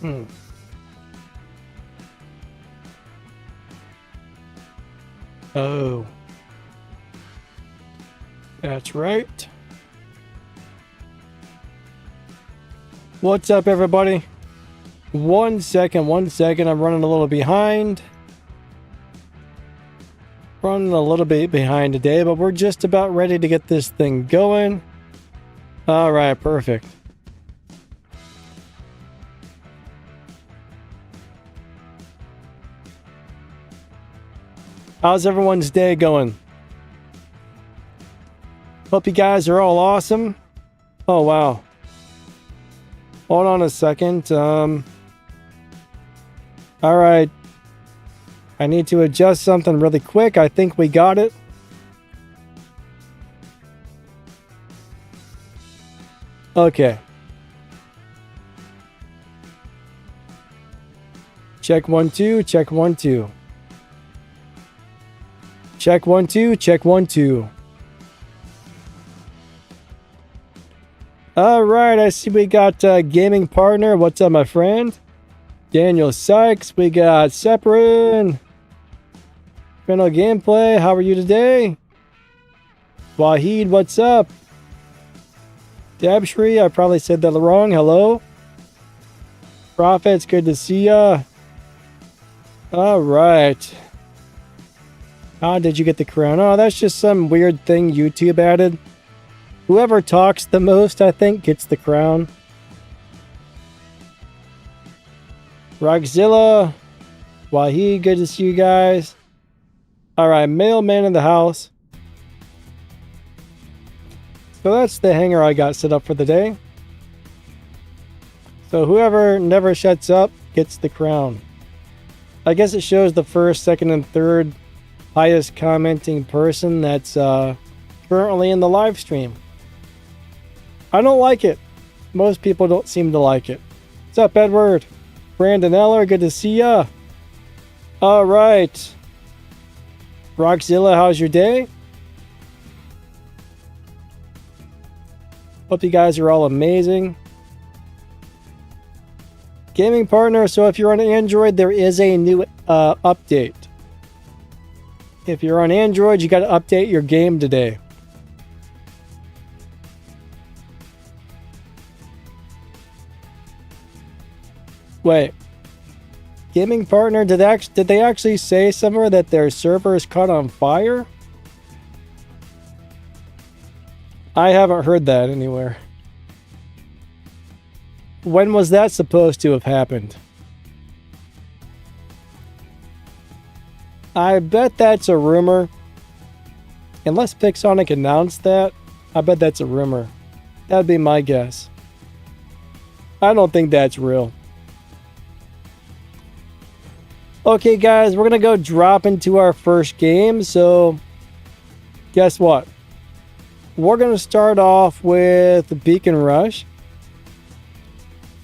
Hmm. Oh. That's right. What's up, everybody? 1 second. I'm running a little behind. Running a little bit behind today, but we're just about ready to get this thing going. All right, perfect. How's everyone's day going? Hope you guys are all awesome. Oh, wow. Hold on a second. All right. I need to adjust something really quick. I think we got it. Okay. Check 1 2, check 1 2. Check 1 2, check 1 2. All right, I see we got gaming partner. What's up, my friend? Daniel Sykes. We got Separin. Final gameplay. How are you today? Wahid, what's up? Dabshri, I probably said that wrong. Hello. Prophets, good to see ya. All right. How did you get the crown? Oh, that's just some weird thing YouTube added. Whoever talks the most, I think, gets the crown. Rockzilla. Wahid, good to see you guys. Alright, mailman in the house. So that's the hangar I got set up for the day. So whoever never shuts up gets the crown. I guess it shows the first, second, and third highest commenting person that's currently in the live stream. I don't like it. Most people don't seem to like it. What's up, Edward? Brandon Eller, good to see ya. All right. Rockzilla, how's your day? Hope you guys are all amazing. Gaming partner, so if you're on Android, there is a new update. If you're on Android, you got to update your game today. Wait, gaming partner, did they actually say somewhere that their server is caught on fire? I haven't heard that anywhere. When was that supposed to have happened? I bet that's a rumor. Unless Pixonic announced that, I bet that's a rumor. That'd be my guess. I don't think that's real. Okay, guys, we're going to go drop into our first game. So, guess what? We're going to start off with Beacon Rush.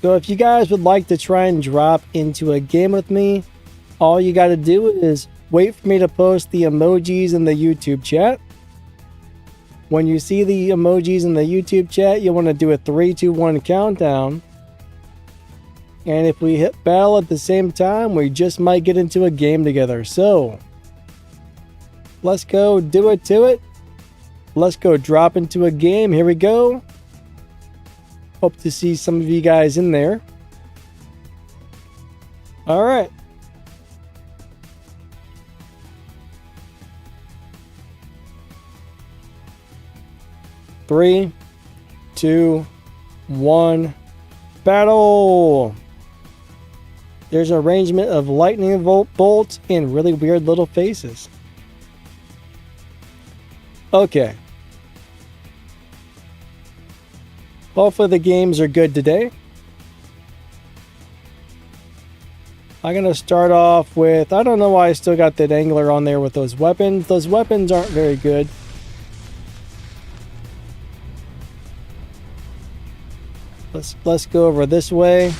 So, if you guys would like to try and drop into a game with me, all you got to do is wait for me to post the emojis in the YouTube chat. When you see the emojis in the YouTube chat, you want to do a 3, 2, 1 countdown. And if we hit battle at the same time, we just might get into a game together. So, let's go do it to it. Let's go drop into a game. Here we go. Hope to see some of you guys in there. All right. Three, 2, 1, battle. There's an arrangement of lightning bolts and really weird little faces. Okay. Hopefully the games are good today. I'm going to start off with... I don't know why I still got that angler on there with those weapons. Those weapons aren't very good. Let's go over this way.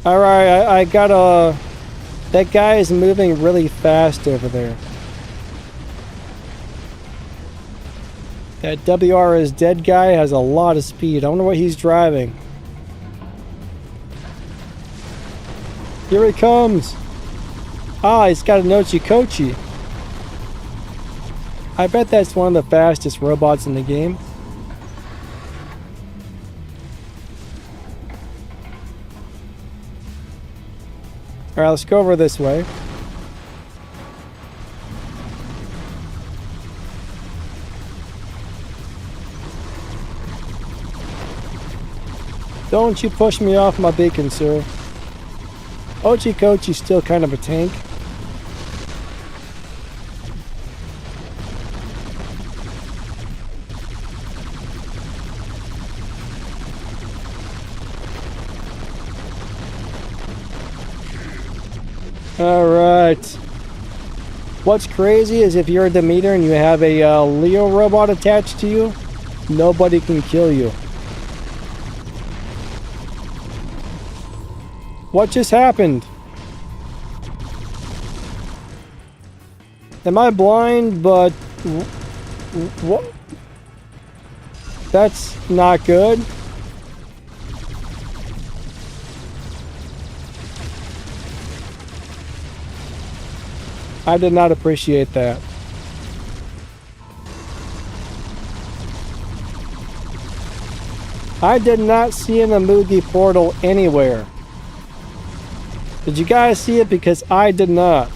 Alright, I got a... That guy is moving really fast over there. That WR is dead guy has a lot of speed. I wonder what he's driving. Here he comes. Ah, he's got an Ochi-Kochi. I bet that's one of the fastest robots in the game. Alright, let's go over this way. Don't you push me off my beacon, sir. Ochi-Kochi's still kind of a tank. Alright. What's crazy is if you're a demeter and you have a Leo robot attached to you, nobody can kill you. What just happened? Am I blind? But what? That's not good. I did not appreciate that. I did not see an Amugi portal anywhere. Did you guys see it? Because I did not.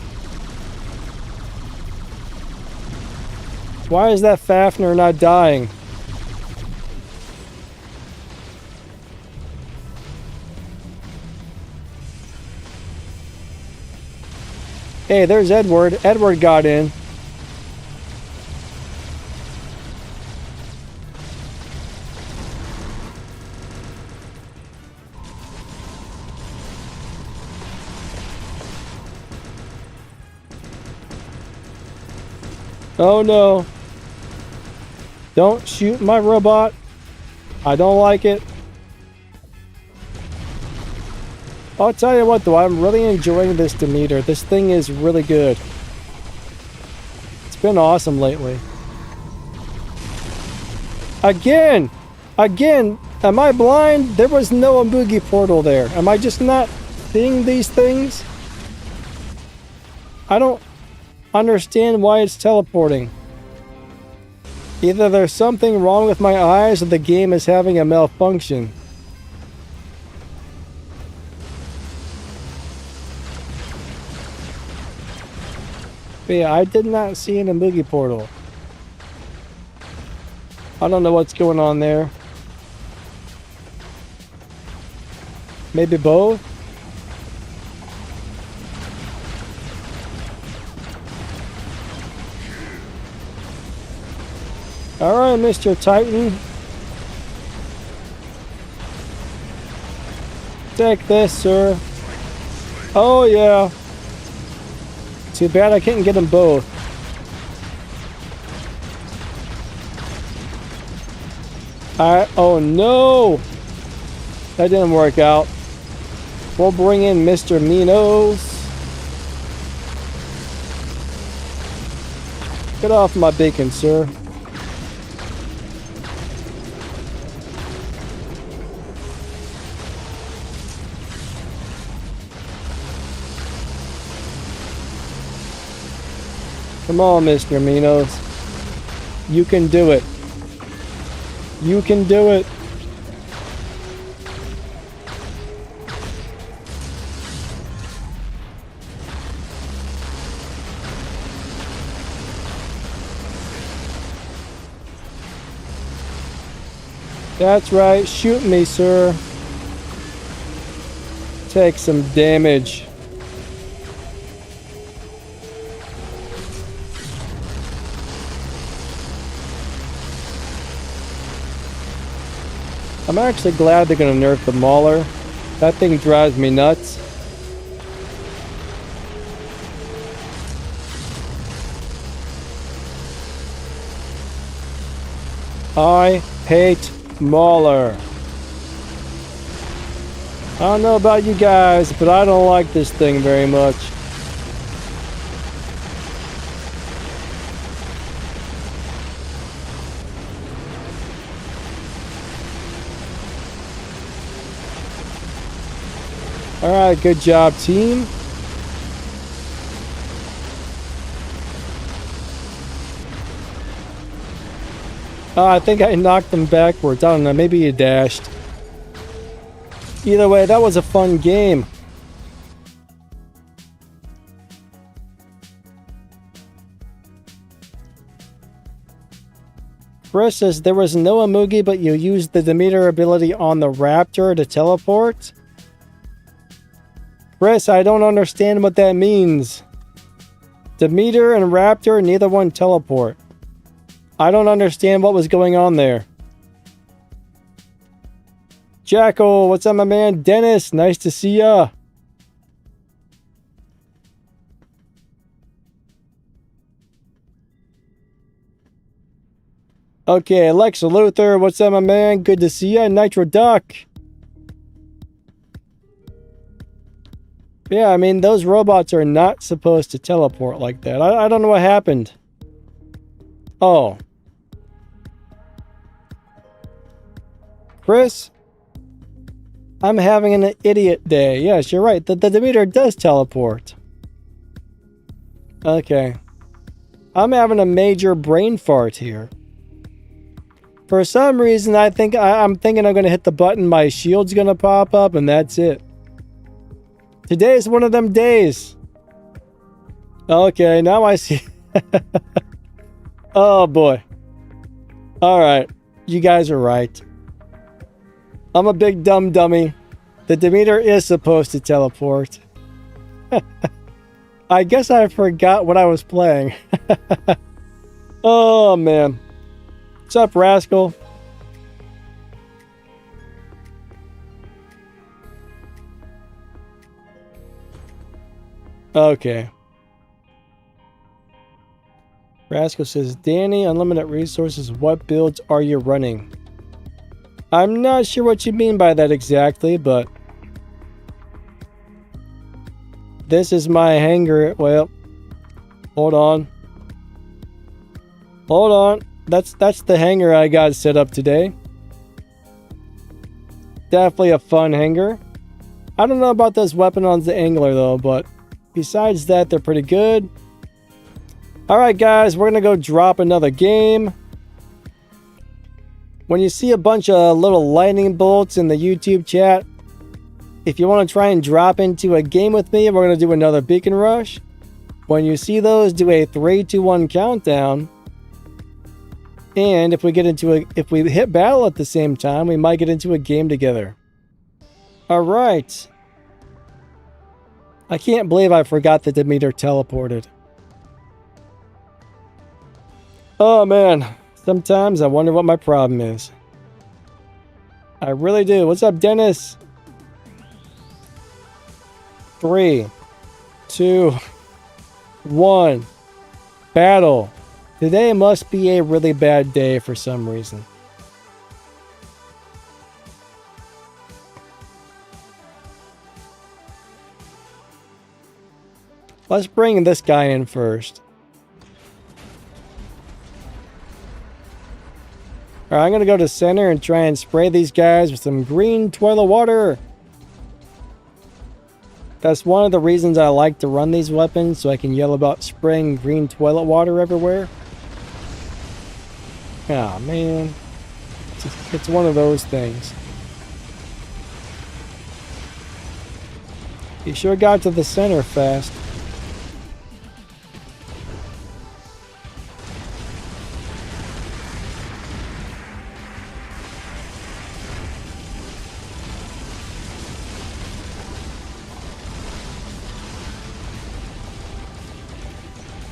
Why is that Fafnir not dying? Hey, there's Edward. Edward got in. Oh no. Don't shoot my robot. I don't like it. I'll tell you what though, I'm really enjoying this demeter. This thing is really good. It's been awesome lately. Again! Again! Am I blind? There was no Amugi portal there. Am I just not seeing these things? I don't understand why it's teleporting. Either there's something wrong with my eyes or the game is having a malfunction. But yeah, I did not see an Amugi portal. I don't know what's going on there. Maybe both? Alright, Mr. Titan. Take this, sir. Oh, yeah. Too bad I couldn't get them both. Oh no! That didn't work out. We'll bring in Mr. Minos. Get off my beacon, sir. Come on, Mr. Minos. You can do it. You can do it. That's right. Shoot me, sir. Take some damage. I'm actually glad they're going to nerf the Mauler. That thing drives me nuts. I hate Mauler. I don't know about you guys, but I don't like this thing very much. All right, good job, team. I think I knocked him backwards. I don't know, maybe he dashed. Either way, that was a fun game. Chris says there was no Amugi, but you used the Demeter ability on the Raptor to teleport. Chris, I don't understand what that means. Demeter and Raptor, neither one teleport. I don't understand what was going on there. Jackal, what's up, my man? Dennis, nice to see ya. Okay, Lex Luthor, what's up, my man? Good to see ya. Nitro Duck. Yeah, I mean, those robots are not supposed to teleport like that. I don't know what happened. Oh. Chris? I'm having an idiot day. Yes, you're right. The Demeter does teleport. Okay. I'm having a major brain fart here. For some reason, I'm thinking I'm going to hit the button, my shield's going to pop up, and that's it. Today's one of them days. Okay, now I see. Oh, boy. All right. You guys are right. I'm a big dumb dummy. The Demeter is supposed to teleport. I guess I forgot what I was playing. Oh, man. What's up, Rascal? Okay. Rascal says, Danny, unlimited resources, what builds are you running? I'm not sure what you mean by that exactly, but this is my hangar. Well, hold on. Hold on. That's the hangar I got set up today. Definitely a fun hangar. I don't know about those weapon on the angler though, but besides that, they're pretty good. Alright guys, we're going to go drop another game. When you see a bunch of little lightning bolts in the YouTube chat, if you want to try and drop into a game with me, we're going to do another beacon rush. When you see those, do a 3, 2, 1 countdown. And if we hit battle at the same time, we might get into a game together. Alright. I can't believe I forgot that Demeter teleported. Oh man, sometimes I wonder what my problem is. I really do. What's up, Dennis? 3, 2, 1. Battle. Today must be a really bad day for some reason. Let's bring this guy in first. Alright, I'm going to go to center and try and spray these guys with some green toilet water. That's one of the reasons I like to run these weapons, so I can yell about spraying green toilet water everywhere. Oh man, it's one of those things. He sure got to the center fast.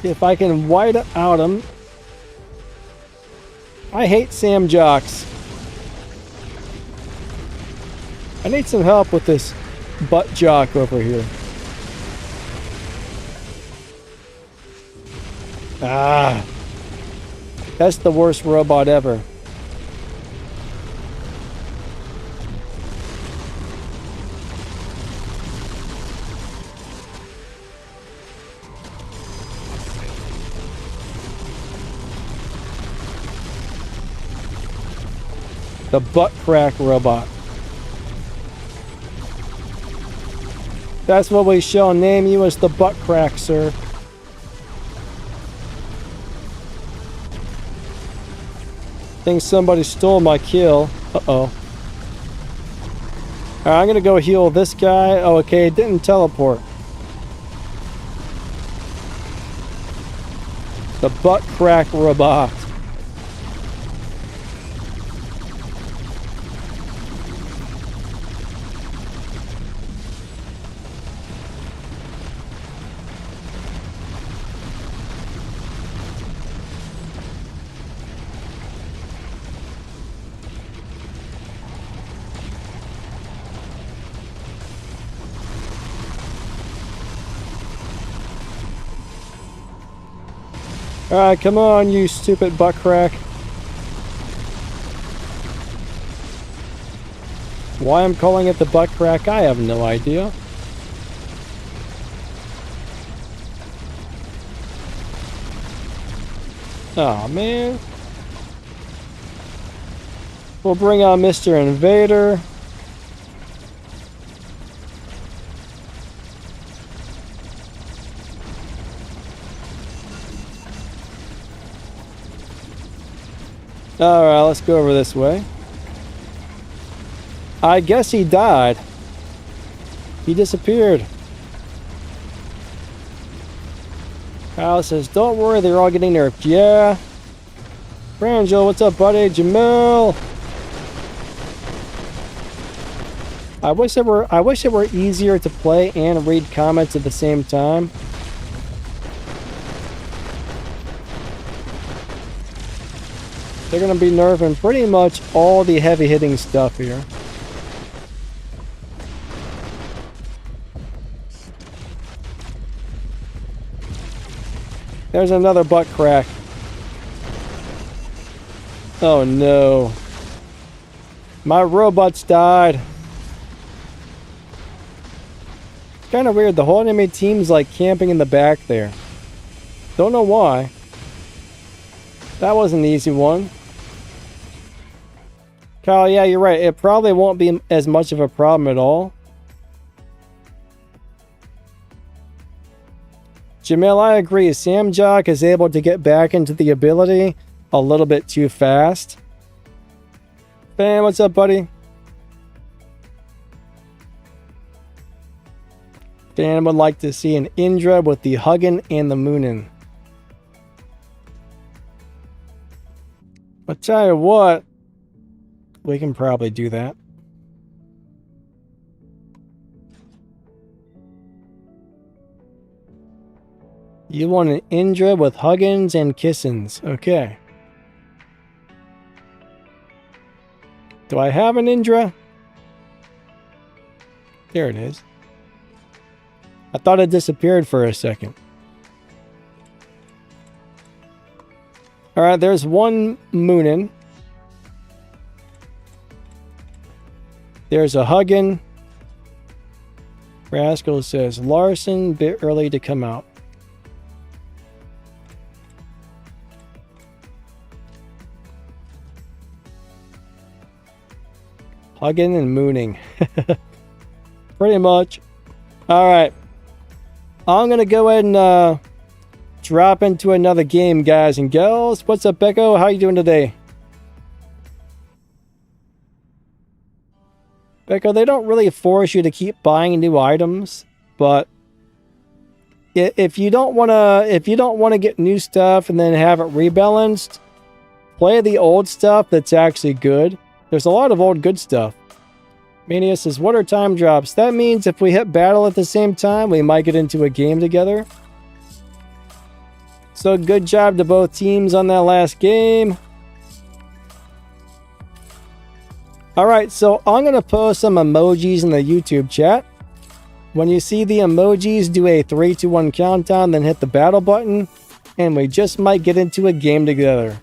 If I can white out him. I hate Sam Jocks. I need some help with this butt jock over here. Ah. That's the worst robot ever. The butt crack robot. That's what we shall name you as the butt crack, sir. Think somebody stole my kill. Uh-oh. Alright, I'm gonna go heal this guy. Oh, okay, it didn't teleport. The butt crack robot. Alright, come on, you stupid butt crack. Why I'm calling it the butt crack, I have no idea. Oh man. We'll bring out Mr. Invader. Alright, let's go over this way. I guess he died. He disappeared. Kyle says, don't worry, they're all getting nerfed. Yeah. Frangel, what's up, buddy? Jamil. I wish it were easier to play and read comments at the same time. They're going to be nerfing pretty much all the heavy-hitting stuff here. There's another butt crack. Oh no. My robots died. Kind of weird. The whole enemy team's like camping in the back there. Don't know why. That was an easy one. Kyle, yeah, you're right. It probably won't be as much of a problem at all. Jamil, I agree. Sam Jock is able to get back into the ability a little bit too fast. Bam, what's up, buddy? Dan would like to see an Indra with the Huggin and the Moonin. I'll tell you what. We can probably do that. You want an Indra with Huggins and Kissins. Okay. Do I have an Indra? There it is. I thought it disappeared for a second. Alright, there's one Moonin. There's a Huggin. Rascal says, Larson, bit early to come out. Hugging and mooning. Pretty much. Alright. I'm going to go ahead and drop into another game, guys and girls. What's up, Becco? How you doing today? Becco, they don't really force you to keep buying new items, but if you don't want to get new stuff and then have it rebalanced, play the old stuff that's actually good. There's a lot of old good stuff. Mania says, what are time drops? That means if we hit battle at the same time, we might get into a game together. So good job to both teams on that last game. Alright, so I'm going to post some emojis in the YouTube chat. When you see the emojis, do a 3, 2, 1 countdown, then hit the battle button, and we just might get into a game together.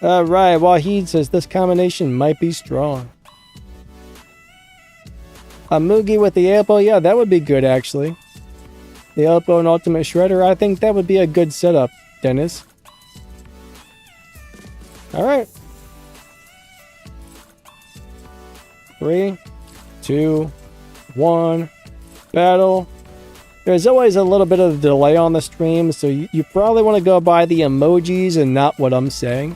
Alright, Wahid says this combination might be strong. A Moogie with the elbow, yeah, that would be good actually. The elbow and ultimate shredder, I think that would be a good setup, Dennis. Alright. 3, 2, 1, battle. There's always a little bit of a delay on the stream, so you probably want to go by the emojis and not what I'm saying.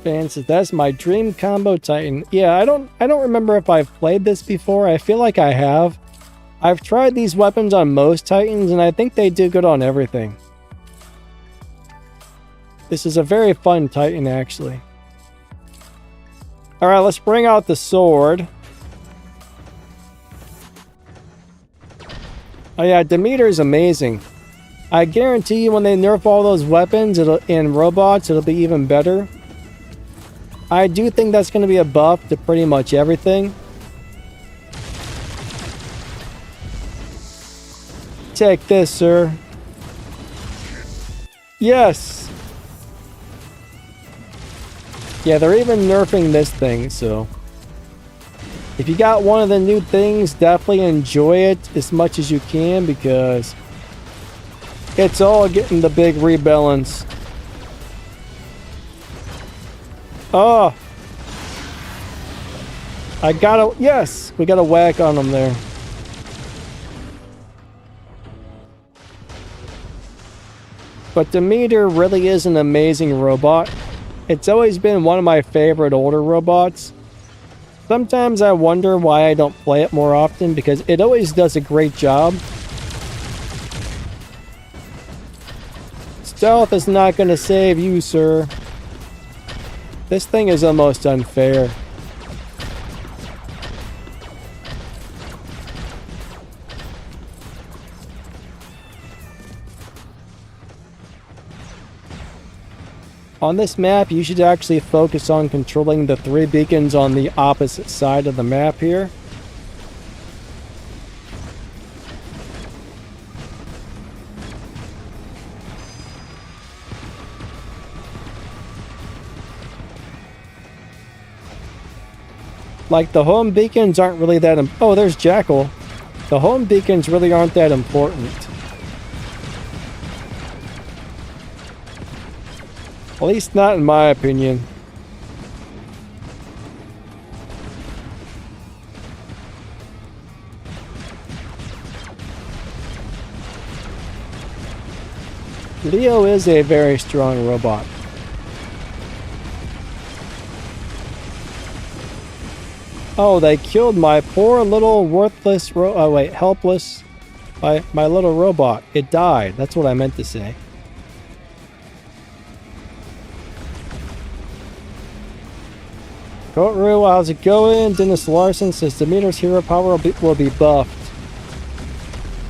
Fan says, that's my dream combo Titan. Yeah, I don't remember if I've played this before. I feel like I have. I've tried these weapons on most Titans, and I think they do good on everything. This is a very fun Titan, actually. Alright, let's bring out the sword. Oh yeah, Demeter is amazing. I guarantee you when they nerf all those weapons in robots, it'll be even better. I do think that's going to be a buff to pretty much everything. Take this, sir. Yes! Yeah, they're even nerfing this thing, so... if you got one of the new things, definitely enjoy it as much as you can, because... it's all getting the big rebalance. Oh! I gotta... yes! We got a whack on them there. But Demeter really is an amazing robot. It's always been one of my favorite older robots. Sometimes I wonder why I don't play it more often, because it always does a great job. Stealth is not going to save you, sir. This thing is almost unfair. On this map, you should actually focus on controlling the 3 beacons on the opposite side of the map here. Like, the home beacons aren't really that... oh, there's Jackal. The home beacons really aren't that important. At least not in my opinion. Leo is a very strong robot. Oh, they killed my poor little worthless helpless... my little robot. It died. That's what I meant to say. Kotru, how's it going? Dennis Larson says Demeter's hero power will be buffed.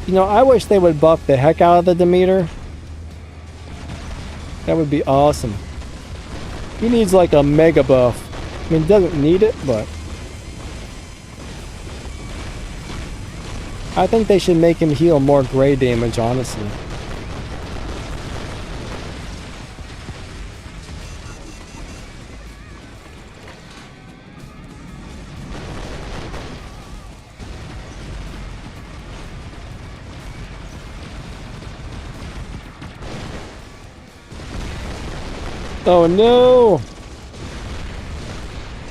You know, I wish they would buff the heck out of the Demeter. That would be awesome. He needs like a mega buff. I mean, he doesn't need it, but... I think they should make him heal more gray damage, honestly. Oh no!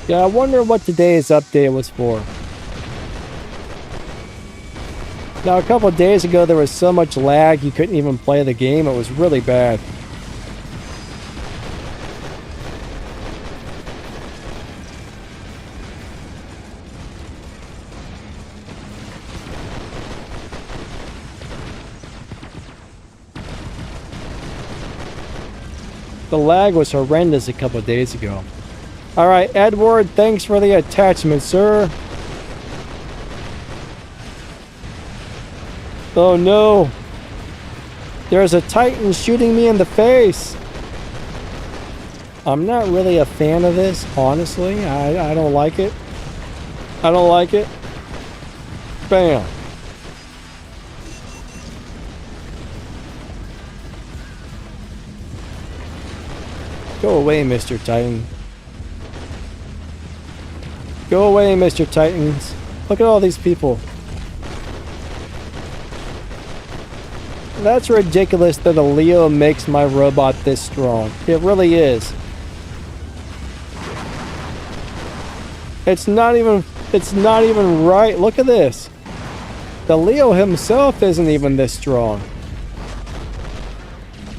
Yeah, I wonder what today's update was for. Now, a couple of days ago, there was so much lag you couldn't even play the game. It was really bad. The lag was horrendous a couple of days ago. Alright, Edward, thanks for the attachment, sir. Oh no! There's a Titan shooting me in the face! I'm not really a fan of this, honestly. I don't like it. I don't like it. Bam! Go away, Mr. Titan. Go away, Mr. Titans. Look at all these people. That's ridiculous that a Leo makes my robot this strong. It really is. It's not even It's not even right. Look at this. The Leo himself isn't even this strong.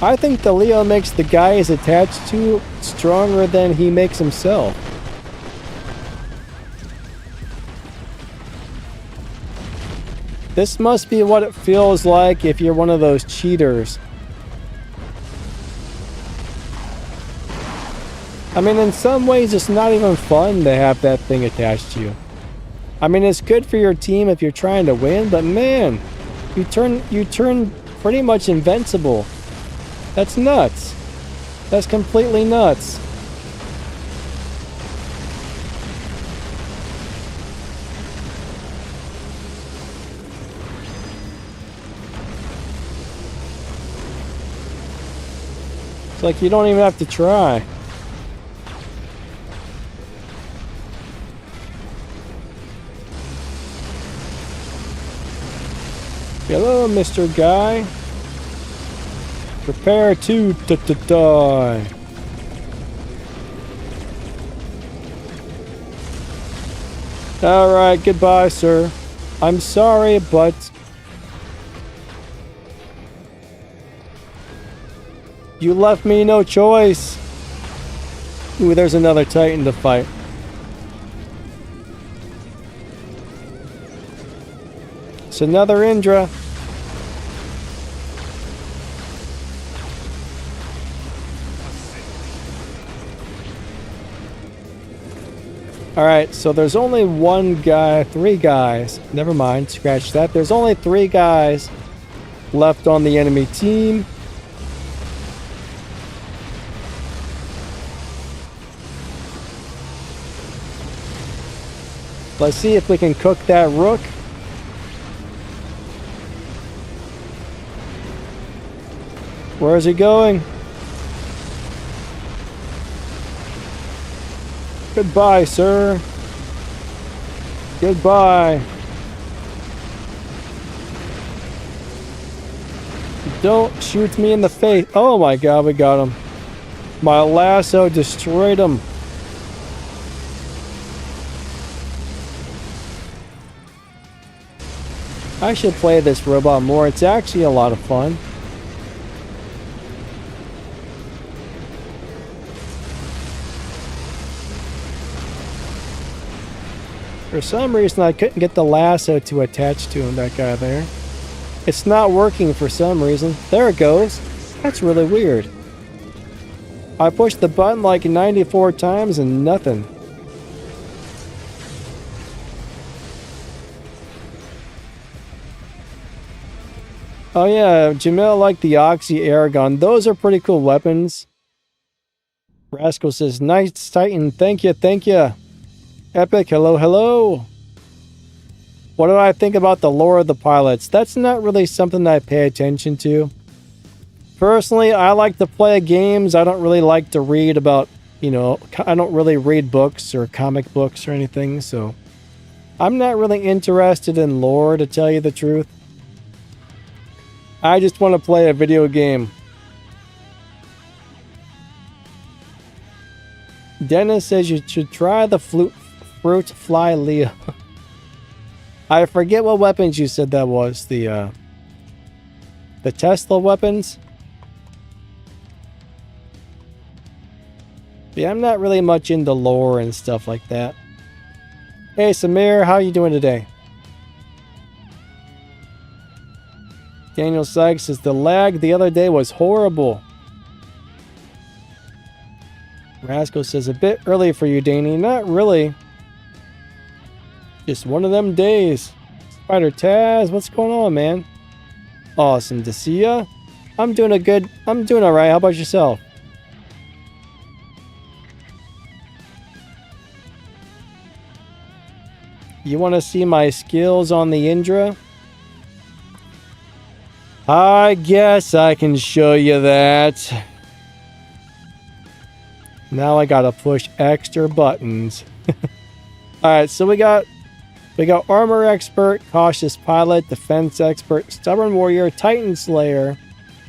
I think the Leo makes the guy he's attached to stronger than he makes himself. This must be what it feels like if you're one of those cheaters. I mean, in some ways, it's not even fun to have that thing attached to you. I mean, it's good for your team if you're trying to win, but man, you turn pretty much invincible. That's nuts. That's completely nuts. It's like you don't even have to try. Hello, Mr. Guy. Prepare to die. Alright, goodbye, sir. I'm sorry, but... you left me no choice. Ooh, there's another Titan to fight. It's another Indra. Alright, so there's only one guy, 3 guys. Never mind, scratch that. There's only 3 guys left on the enemy team. Let's see if we can cook that rook. Where is he going? Goodbye, sir. Goodbye. Don't shoot me in the face. Oh my god, we got him. My lasso destroyed him. I should play this robot more. It's actually a lot of fun. For some reason, I couldn't get the lasso to attach to him, that guy there. It's not working for some reason. There it goes. That's really weird. I pushed the button like 94 times and nothing. Oh yeah, Jamil liked the Oxy air gun. Those are pretty cool weapons. Rascal says, nice Titan. Thank you, thank you. Epic, hello, hello. What do I think about the lore of the pilots? That's not really something I pay attention to. Personally, I like to play games. I don't really like to read about, you know, I don't really read books or comic books or anything, so I'm not really interested in lore, to tell you the truth. I just want to play a video game. Dennis says you should try the fruit fly Leo. I forget what weapons you said that was. The Tesla weapons? Yeah, I'm not really much into lore and stuff like that. Hey Samir, how you doing today? Daniel Sykes says the lag the other day was horrible. Rascal says a bit early for you, Danny. Not really. Just one of them days. Spider Taz, what's going on, man? Awesome to see ya. I'm doing alright. How about yourself? You want to see my skills on the Indra? I guess I can show you that. Now I gotta push extra buttons. Alright, so we got Armor Expert, Cautious Pilot, Defense Expert, Stubborn Warrior, Titan Slayer,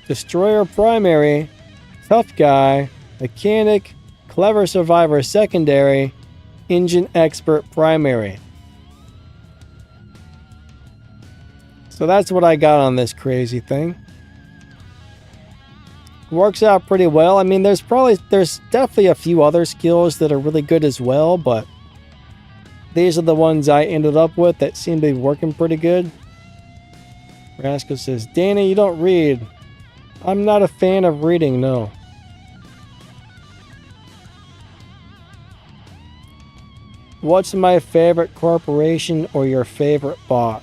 Destroyer Primary, Tough Guy, Mechanic, Clever Survivor Secondary, Engine Expert Primary. So that's what I got on this crazy thing. Works out pretty well. I mean, there's definitely a few other skills that are really good as well, but these are the ones I ended up with that seem to be working pretty good. Rascal says, Danny, you don't read. I'm not a fan of reading, no. What's my favorite corporation or your favorite bot?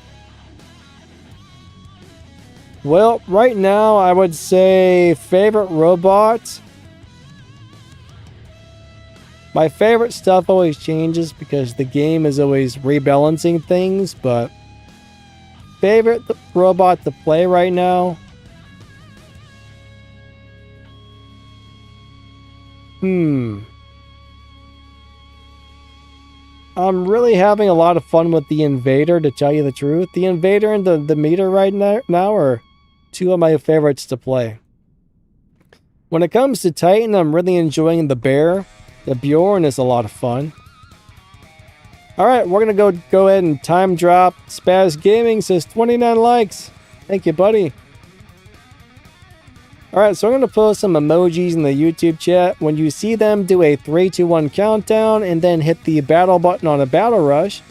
Well, right now I would say favorite robots. My favorite stuff always changes because the game is always rebalancing things, but favorite robot to play right now? I'm really having a lot of fun with the Invader, to tell you the truth. The Invader and the demeter right now are two of my favorites to play. When it comes to Titan, I'm really enjoying the Bear. The Bjorn is a lot of fun. Alright, we're going to go ahead and time drop. Spaz Gaming says 29 likes. Thank you, buddy. Alright, so I'm going to post some emojis in the YouTube chat. When you see them, do a 3, 2, 1 countdown and then hit the battle button on a battle rush.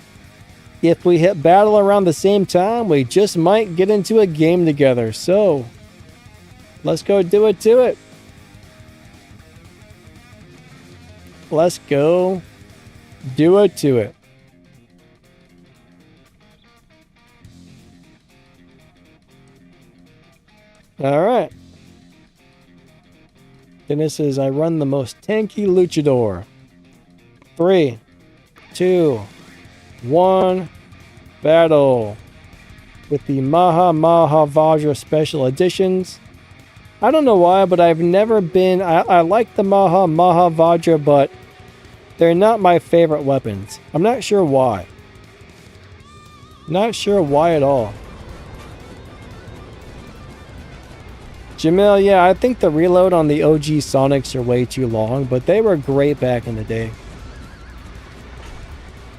If we hit battle around the same time, we just might get into a game together. So, let's go do it to it. Let's go do it to it. Alright. Dennis says, I run the most tanky luchador. 3, 2, 1, battle. With the Maha Vajra special editions. I don't know why, but I've never been... I like the Maha Vajra, but they're not my favorite weapons. I'm not sure why. Not sure why at all. Jamil, yeah, I think the reload on the OG Sonics are way too long, but they were great back in the day.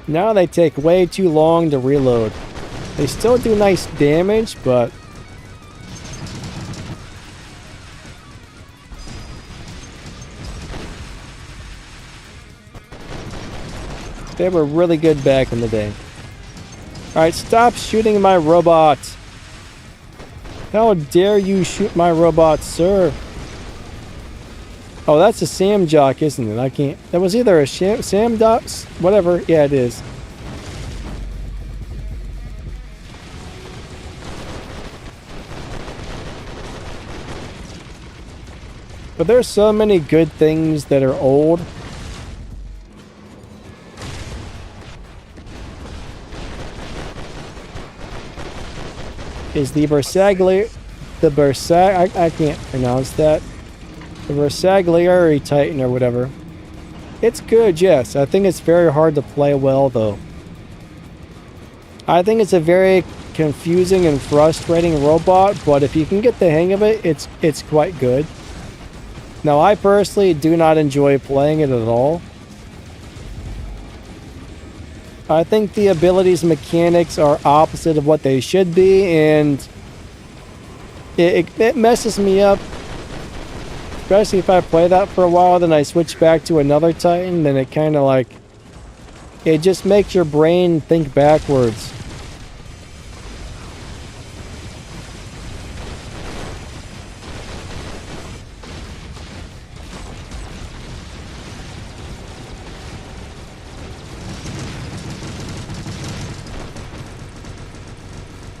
Now they take way too long to reload. They still do nice damage, but... they were really good back in the day. Alright, stop shooting my robots. How dare you shoot my robot, sir? Oh, that's a Sam Jock, isn't it? I can't... that was either a Sam Jock... whatever. Yeah, it is. But there's so many good things that are old. Is the Bersaglieri... I can't pronounce that. The Bersaglieri Titan or whatever. It's good, yes. I think it's very hard to play well, though. I think it's a very confusing and frustrating robot, but if you can get the hang of it, it's quite good. Now, I personally do not enjoy playing it at all. I think the abilities mechanics are opposite of what they should be, and it messes me up. Especially if I play that for a while, then I switch back to another Titan, then it kind of like... it just makes your brain think backwards.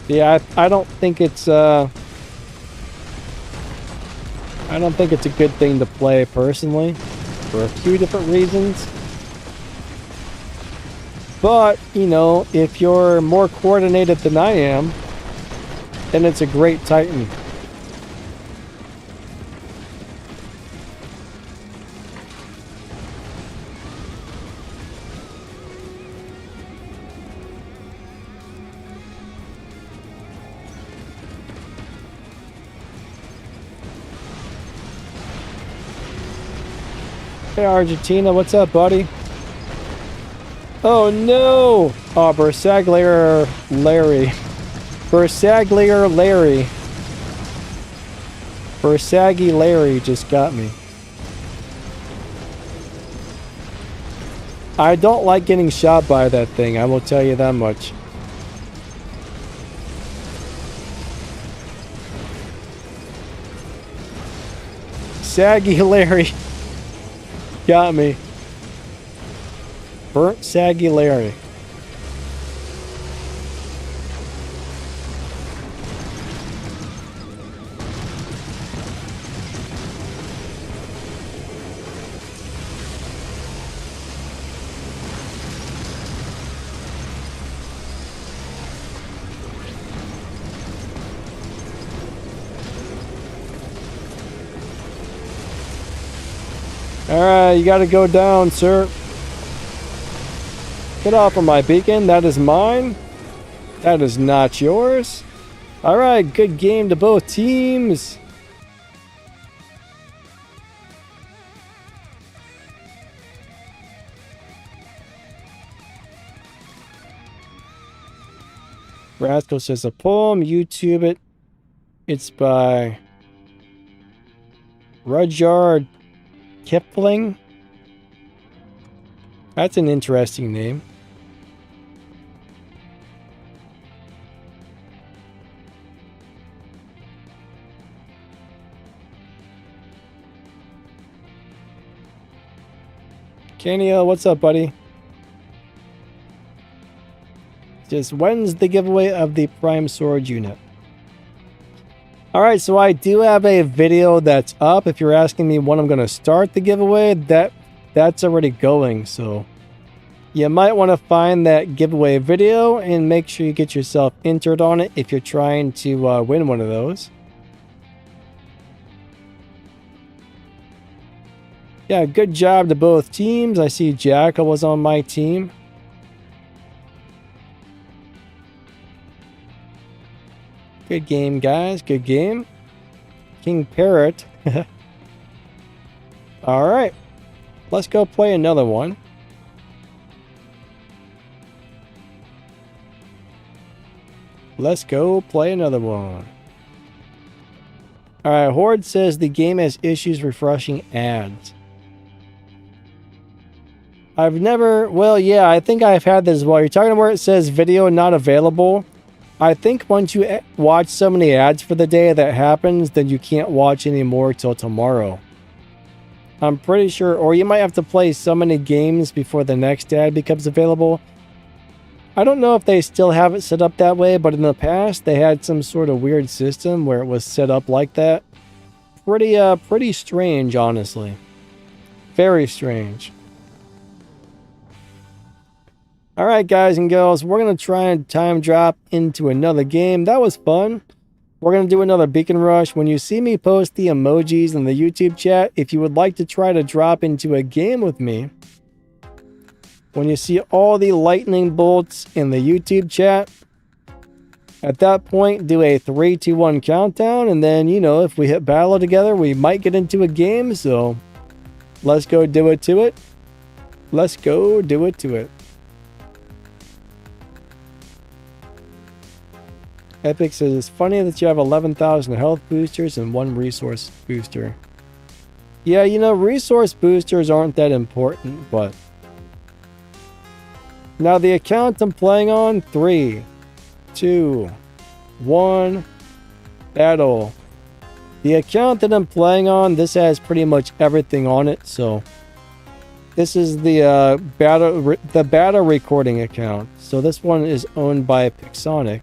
Yeah, I don't think it's a good thing to play personally, for a few different reasons. But, you know, if you're more coordinated than I am, then it's a great Titan. Hey Argentina, what's up, buddy? Oh no! Oh, Bersaglier Larry. Versaglier Larry. Versaggy Larry just got me. I don't like getting shot by that thing, I will tell you that much. Saggy Larry got me. Burnt Saggy Larry. Alright, you gotta go down, sir. Get off of my beacon. That is mine. That is not yours. Alright, good game to both teams. Rascal says a poem. YouTube it. It's by Rudyard Kipling. That's an interesting name. Kania, what's up, buddy? Just when's the giveaway of the Prime Sword unit? Alright, so I do have a video that's up. If you're asking me when I'm going to start the giveaway, that's already going. So you might want to find that giveaway video and make sure you get yourself entered on it if you're trying to win one of those. Yeah, good job to both teams. I see Jackal was on my team. Good game, guys. Good game. King Parrot. Alright. Let's go play another one. Let's go play another one. Alright, Horde says the game has issues refreshing ads. I've never... Well, yeah, I think I've had this as well. You're talking about where it says video not available. I think once you watch so many ads for the day that happens, then you can't watch anymore till tomorrow. I'm pretty sure, or you might have to play so many games before the next ad becomes available. I don't know if they still have it set up that way, but in the past they had some sort of weird system where it was set up like that. Pretty strange, honestly. Very strange. Alright, guys and girls, we're going to try and time drop into another game. That was fun. We're going to do another Beacon Rush. When you see me post the emojis in the YouTube chat, if you would like to try to drop into a game with me, when you see all the lightning bolts in the YouTube chat, at that point, do a 3, 2, 1 countdown, and then, you know, if we hit battle together, we might get into a game, so let's go do it to it. Let's go do it to it. Epic says, it's funny that you have 11,000 health boosters and 1 resource booster. Yeah, you know, resource boosters aren't that important, but... Now, the account I'm playing on, 3, 2, 1, battle. The account that I'm playing on, this has pretty much everything on it, so... This is the battle recording account. So this one is owned by Pixonic.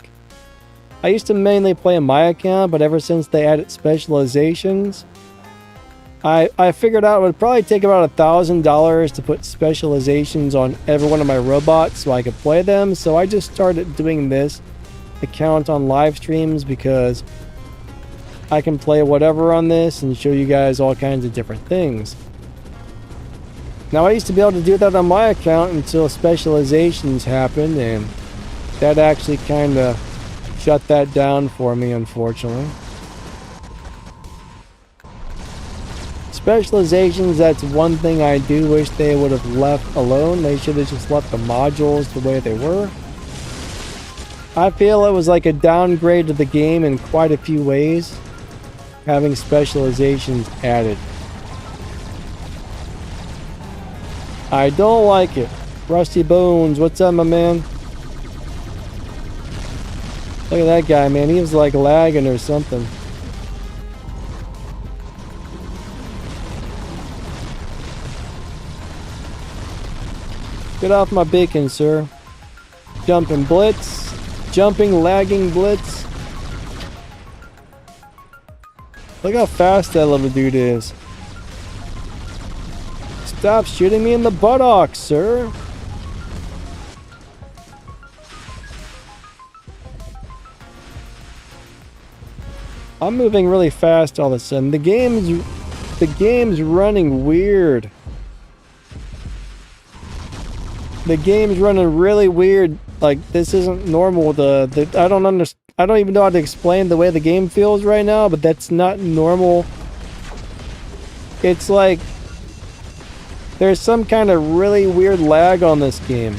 I used to mainly play on my account, but ever since they added specializations, I figured out it would probably take about $1,000 to put specializations on every one of my robots so I could play them. So I just started doing this account on live streams because I can play whatever on this and show you guys all kinds of different things. Now, I used to be able to do that on my account until specializations happened, and that actually kind of shut that down for me, unfortunately. Specializations, that's one thing I do wish they would have left alone. They should have just left the modules the way they were. I feel it was like a downgrade to the game in quite a few ways, having specializations added. I don't like it. Rusty Bones, what's up, my man? Look at that guy, man. He was like lagging or something. Get off my beacon, sir. Jumping blitz. Jumping, lagging blitz. Look how fast that little dude is. Stop shooting me in the buttocks, sir. I'm moving really fast all of a sudden. The game's running weird. The game's running really weird. Like, this isn't normal. I don't understand. I don't even know how to explain the way the game feels right now, but that's not normal. It's like there's some kind of really weird lag on this game.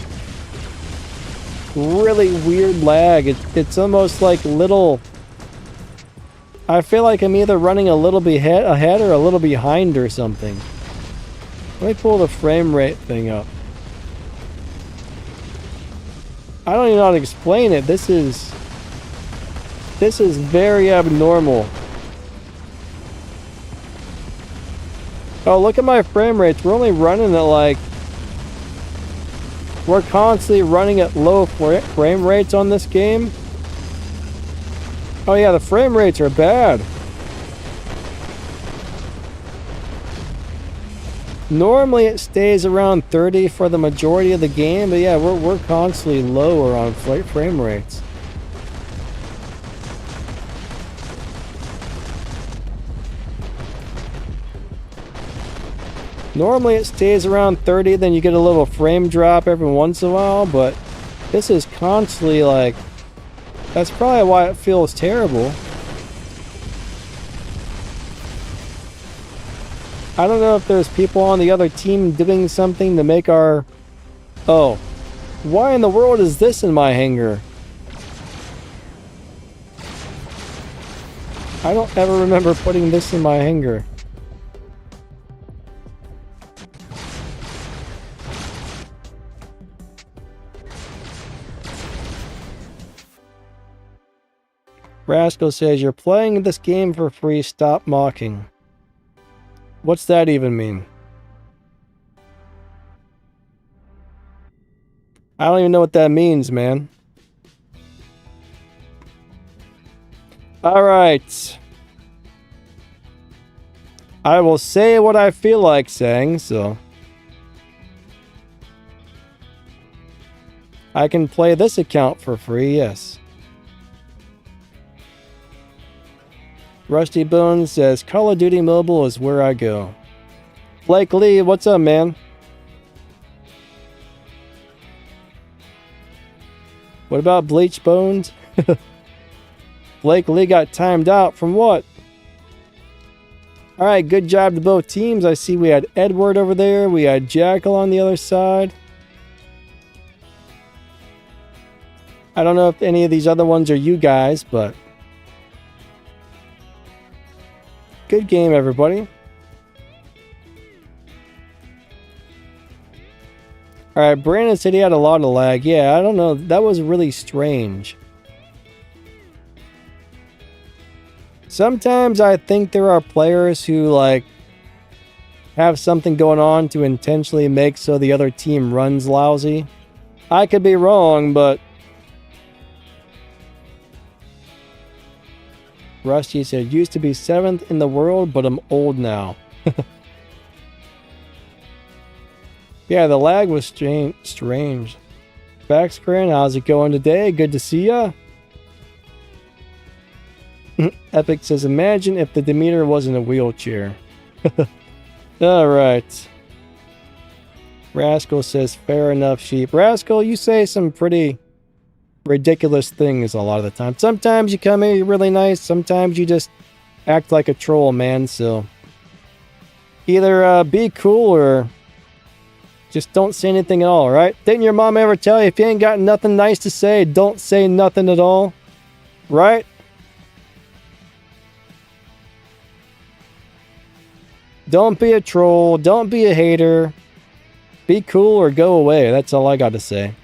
Really weird lag. It's almost like little... I feel like I'm either running a little bit ahead or a little behind or something. Let me pull the frame rate thing up. I don't even know how to explain it. This is very abnormal. Oh, look at my frame rates. We're only running at like... We're constantly running at low frame rates on this game. Oh yeah, the frame rates are bad. Normally it stays around 30 for the majority of the game, but yeah, we're constantly lower on frame rates. Normally it stays around 30, then you get a little frame drop every once in a while, but this is constantly like... That's probably why it feels terrible. I don't know if there's people on the other team doing something to make our... Oh. Why in the world is this in my hangar? I don't ever remember putting this in my hangar. Rascal says, you're playing this game for free, stop mocking. What's that even mean? I don't even know what that means, man. Alright. I will say what I feel like saying, so... I can play this account for free, yes. Rusty Bones says, Call of Duty Mobile is where I go. Blake Lee, what's up, man? What about Bleach Bones? Blake Lee got timed out from what? Alright, good job to both teams. I see we had Edward over there. We had Jackal on the other side. I don't know if any of these other ones are you guys, but... Good game, everybody. Alright, Brandon said he had a lot of lag. Yeah, I don't know. That was really strange. Sometimes I think there are players who, like, have something going on to intentionally make so the other team runs lousy. I could be wrong, but... Rusty said, used to be 7th in the world, but I'm old now. Yeah, the lag was strange. Backscreen, how's it going today? Good to see ya. Epic says, imagine if the Demeter was in a wheelchair. Alright. Rascal says, fair enough, sheep. Rascal, you say some pretty... ridiculous things a lot of the time. Sometimes you come in really nice, sometimes you just act like a troll, man, so either be cool or Just don't say anything at all, right? Didn't your mom ever tell you if you ain't got nothing nice to say, don't say nothing at all? Right? Don't be a troll. Don't be a hater. Be cool or go away. That's all I got to say.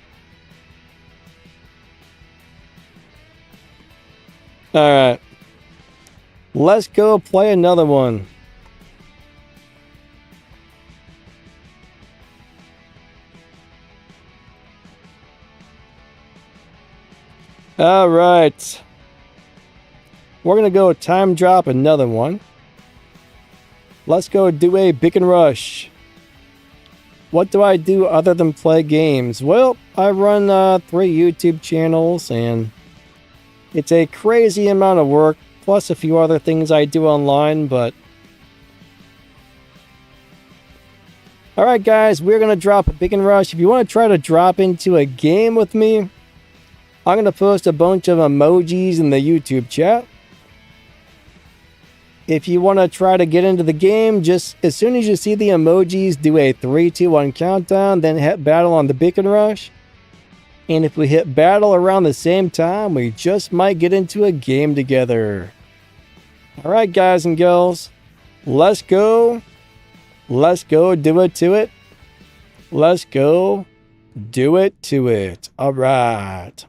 Alright. Let's go play another one. Alright. We're going to go time drop another one. Let's go do a beacon rush. What do I do other than play games? Well, I run 3 YouTube channels, and it's a crazy amount of work, plus a few other things I do online, but... Alright guys, we're going to drop a beacon rush. If you want to try to drop into a game with me, I'm going to post a bunch of emojis in the YouTube chat. If you want to try to get into the game, just as soon as you see the emojis, do a 3, 2, 1 countdown, then hit battle on the beacon rush. And if we hit battle around the same time, we just might get into a game together. Alright guys and girls, let's go. Let's go do it to it. Let's go do it to it. Alright.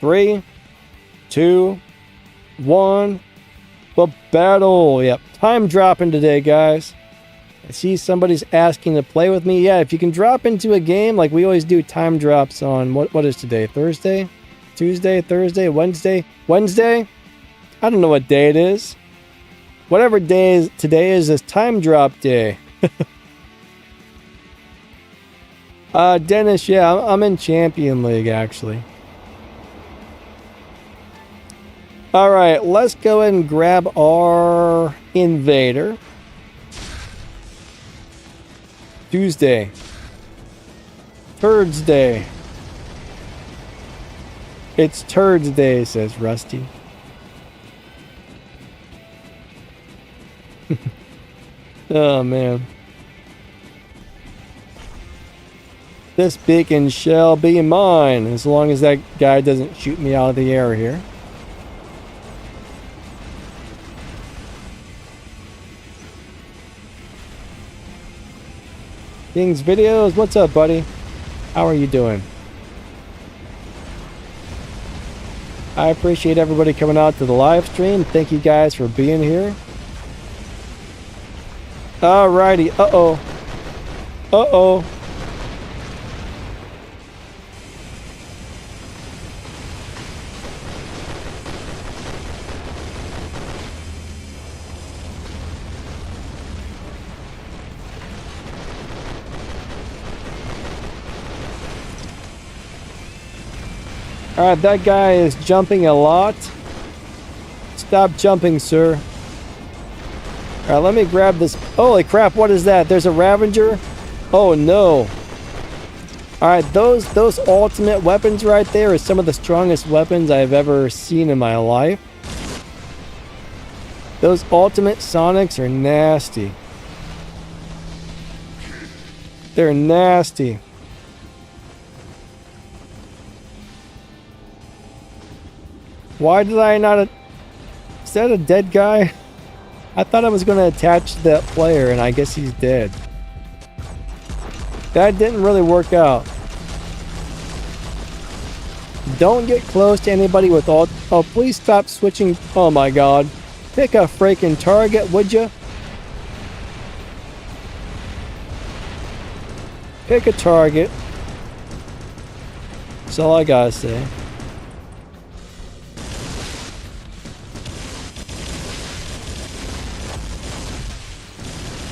Three, 2, 1. The battle. Yep. Time dropping today, guys. I see somebody's asking to play with me. Yeah, if you can drop into a game, like we always do time drops on, what is today? Thursday? Tuesday? Thursday? Wednesday? Wednesday? I don't know what day it is. Whatever day today is time drop day. Dennis, yeah, I'm in Champion League, actually. Alright, let's go ahead and grab our invader. Tuesday. Turds Day. It's Turds Day, says Rusty. Oh, man. This beacon shall be mine, as long as that guy doesn't shoot me out of the air here. King's Videos, what's up, buddy? How are you doing? I appreciate everybody coming out to the live stream. Thank you guys for being here. Alrighty. Uh-oh. Uh-oh. Alright, that guy is jumping a lot. Stop jumping, sir. Alright, let me grab this. Holy crap, what is that? There's a Ravager? Oh no. Alright, those ultimate weapons right there are some of the strongest weapons I've ever seen in my life. Those ultimate Sonics are nasty. They're nasty. Why did I not... Is that a dead guy? I thought I was going to attach to that player, and I guess he's dead. That didn't really work out. Don't get close to anybody with all... Oh, please stop switching... Oh my god. Pick a freaking target, would you? Pick a target. That's all I gotta say.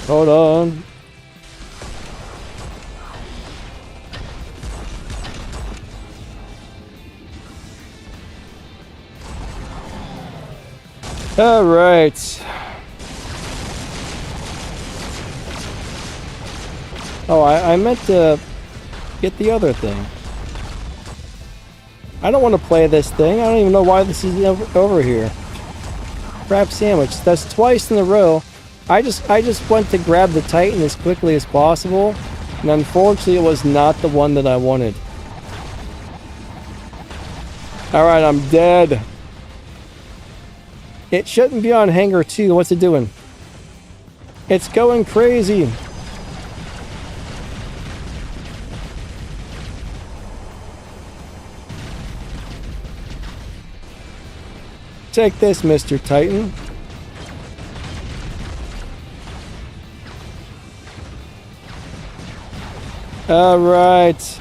Hold on. All right. Oh, I meant to get the other thing. I don't want to play this thing. I don't even know why this is over here. crab sandwich. That's twice in a row. I just went to grab the Titan as quickly as possible, and unfortunately it was not the one that I wanted. Alright, I'm dead. It shouldn't be on hangar 2. What's it doing? It's going crazy. Take this, Mr. Titan. All right.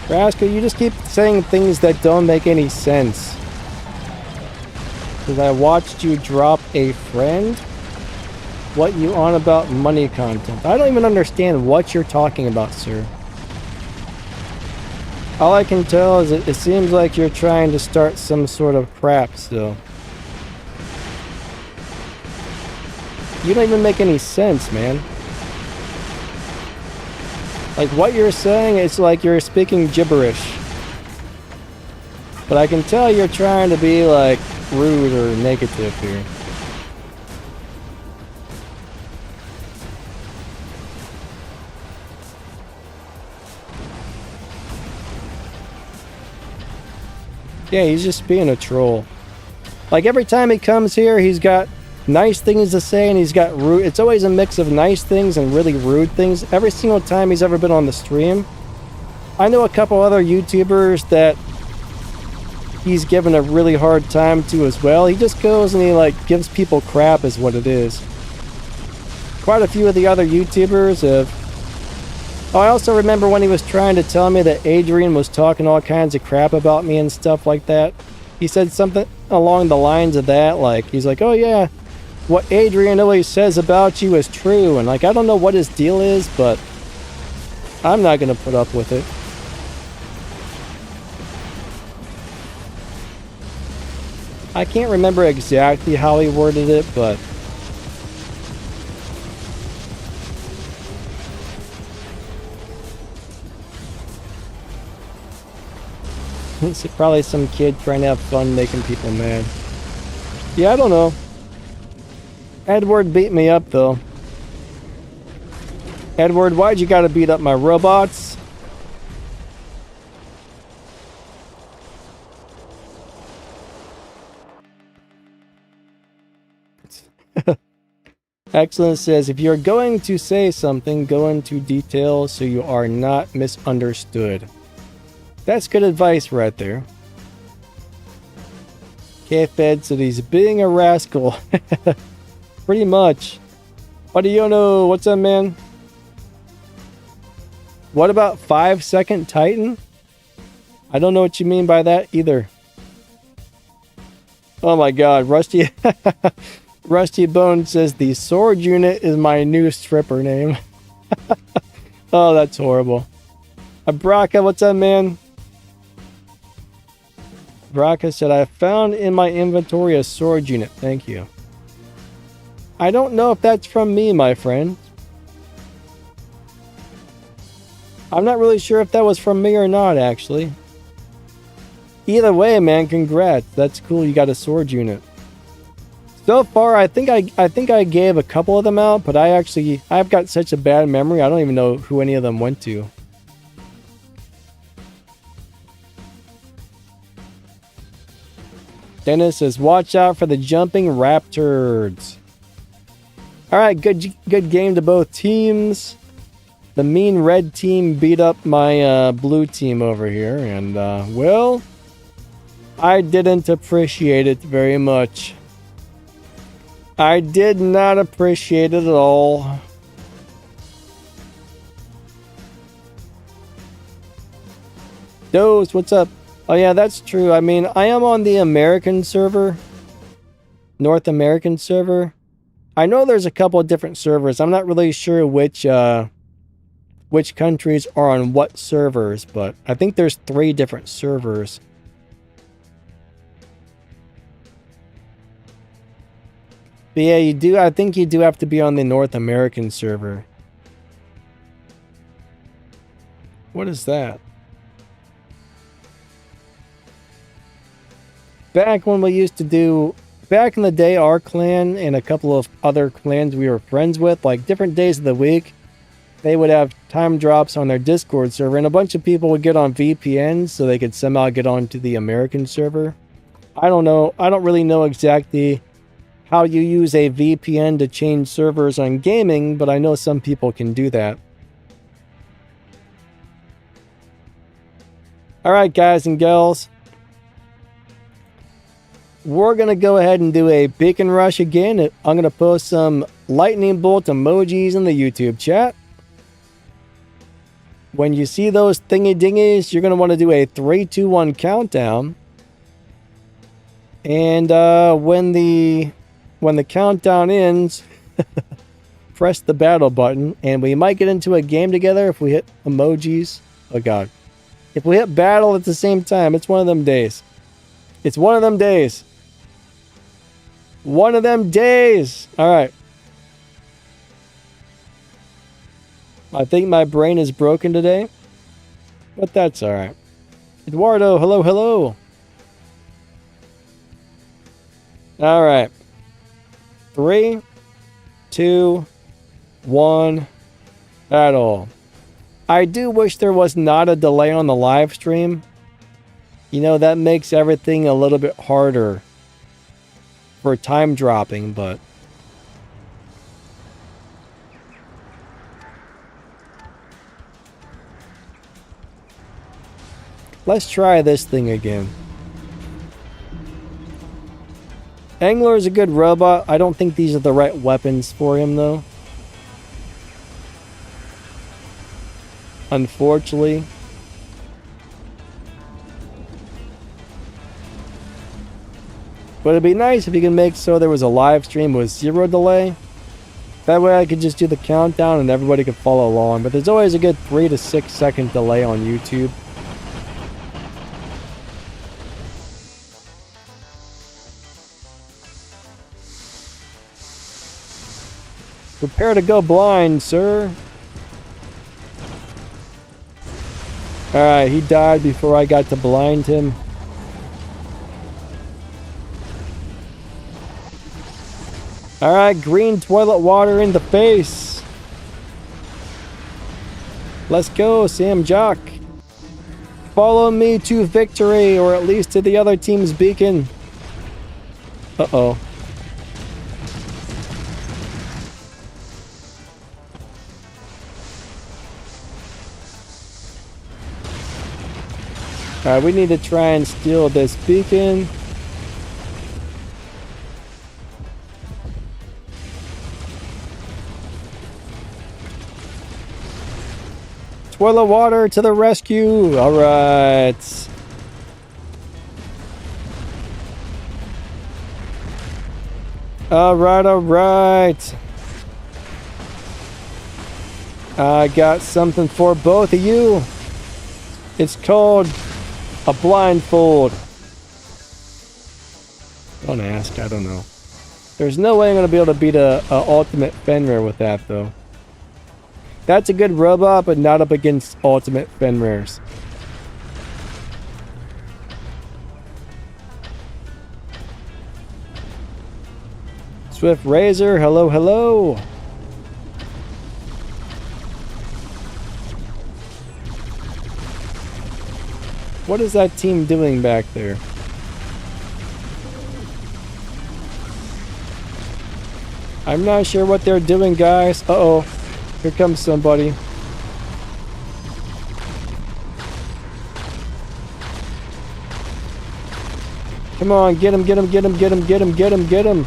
Rascal, you just keep saying things that don't make any sense. Because I watched you drop a friend? What you on about money content? I don't even understand what you're talking about, sir. All I can tell is it seems like you're trying to start some sort of crap still. You don't even make any sense, man. Like, what you're saying, it's like you're speaking gibberish. But I can tell you're trying to be, like, rude or negative here. Yeah, he's just being a troll. Like, every time he comes here, he's got nice things to say, and he's got rude. It's always a mix of nice things and really rude things. Every single time he's ever been on the stream. I know a couple other YouTubers that he's given a really hard time to as well. He just goes and he like gives people crap is what it is. Quite a few of the other YouTubers have... Oh, I also remember when he was trying to tell me that Adrian was talking all kinds of crap about me and stuff like that. He said something along the lines of that, like, he's like, oh yeah, what Adrian always says about you is true, and like, I don't know what his deal is, but I'm not gonna put up with it. I can't remember exactly how he worded it, but it's probably some kid trying to have fun making people mad. Yeah, I don't know. Edward beat me up, though. Edward, why'd you gotta beat up my robots? Excellent says, if you're going to say something, go into detail so you are not misunderstood. That's good advice right there. K-Fed said he's being a rascal. Pretty much. Buddy Yono, what's up, man? What about 5-second Titan? I don't know what you mean by that either. Oh my god, Rusty... Rusty Bone says the sword unit is my new stripper name. Oh, that's horrible. Abraka, what's up, man? Abraka said, I found in my inventory a sword unit. Thank you. I don't know if that's from me, my friend. I'm not really sure if that was from me or not, actually. Either way, man, congrats. That's cool. You got a sword unit. So far, I think I gave a couple of them out, but I've got such a bad memory, I don't even know who any of them went to. Dennis says, watch out for the jumping raptors. Alright, good game to both teams. The mean red team beat up my blue team over here, and well, I didn't appreciate it very much. I did not appreciate it at all. Dose, what's up? Oh yeah, that's true. I mean, I am on the American server. North American server. I know there's a couple of different servers. I'm not really sure which countries are on what servers, but I think there's 3 different servers. But yeah, I think you do have to be on the North American server. What is that? back when we used to do, back in the day, our clan and a couple of other clans we were friends with, like different days of the week, they would have time drops on their Discord server, and a bunch of people would get on VPNs so they could somehow get onto the American server. I don't know. I don't really know exactly how you use a VPN to change servers on gaming, but I know some people can do that. Alright, guys and gals. We're going to go ahead and do a beacon rush again. I'm going to post some lightning bolt emojis in the YouTube chat. When you see those thingy dingies, you're going to want to do a 3, 2, 1 countdown. And when the countdown ends, press the battle button, and we might get into a game together if we hit emojis. Oh god. If we hit battle at the same time, it's one of them days. It's one of them days. One of them days. Alright. I think my brain is broken today, but that's alright. Eduardo, hello, hello. Alright. 3, 2, 1, battle. I do wish there was not a delay on the live stream. You know, that makes everything a little bit harder for time dropping, but let's try this thing again. Angler is a good robot. I don't think these are the right weapons for him, though. Unfortunately. But it'd be nice if you could make so there was a live stream with 0 delay. That way I could just do the countdown and everybody could follow along. But there's always a good 3 to 6 second delay on YouTube. Prepare to go blind, sir. Alright, he died before I got to blind him. Alright, green toilet water in the face. Let's go, Sam Jock. Follow me to victory, or at least to the other team's beacon. Uh-oh. Alright, we need to try and steal this beacon. Toilet water to the rescue! Alright. Alright. I got something for both of you. It's called a blindfold. Don't ask, I don't know. There's no way I'm going to be able to beat a ultimate Fenrir with that, though. That's a good robot, but not up against ultimate Fenrirs. Swift Razor, hello, hello. What is that team doing back there? I'm not sure what they're doing, guys. Uh-oh. Here comes somebody. Come on, get him, get him, get him, get him, get him, get him, get him.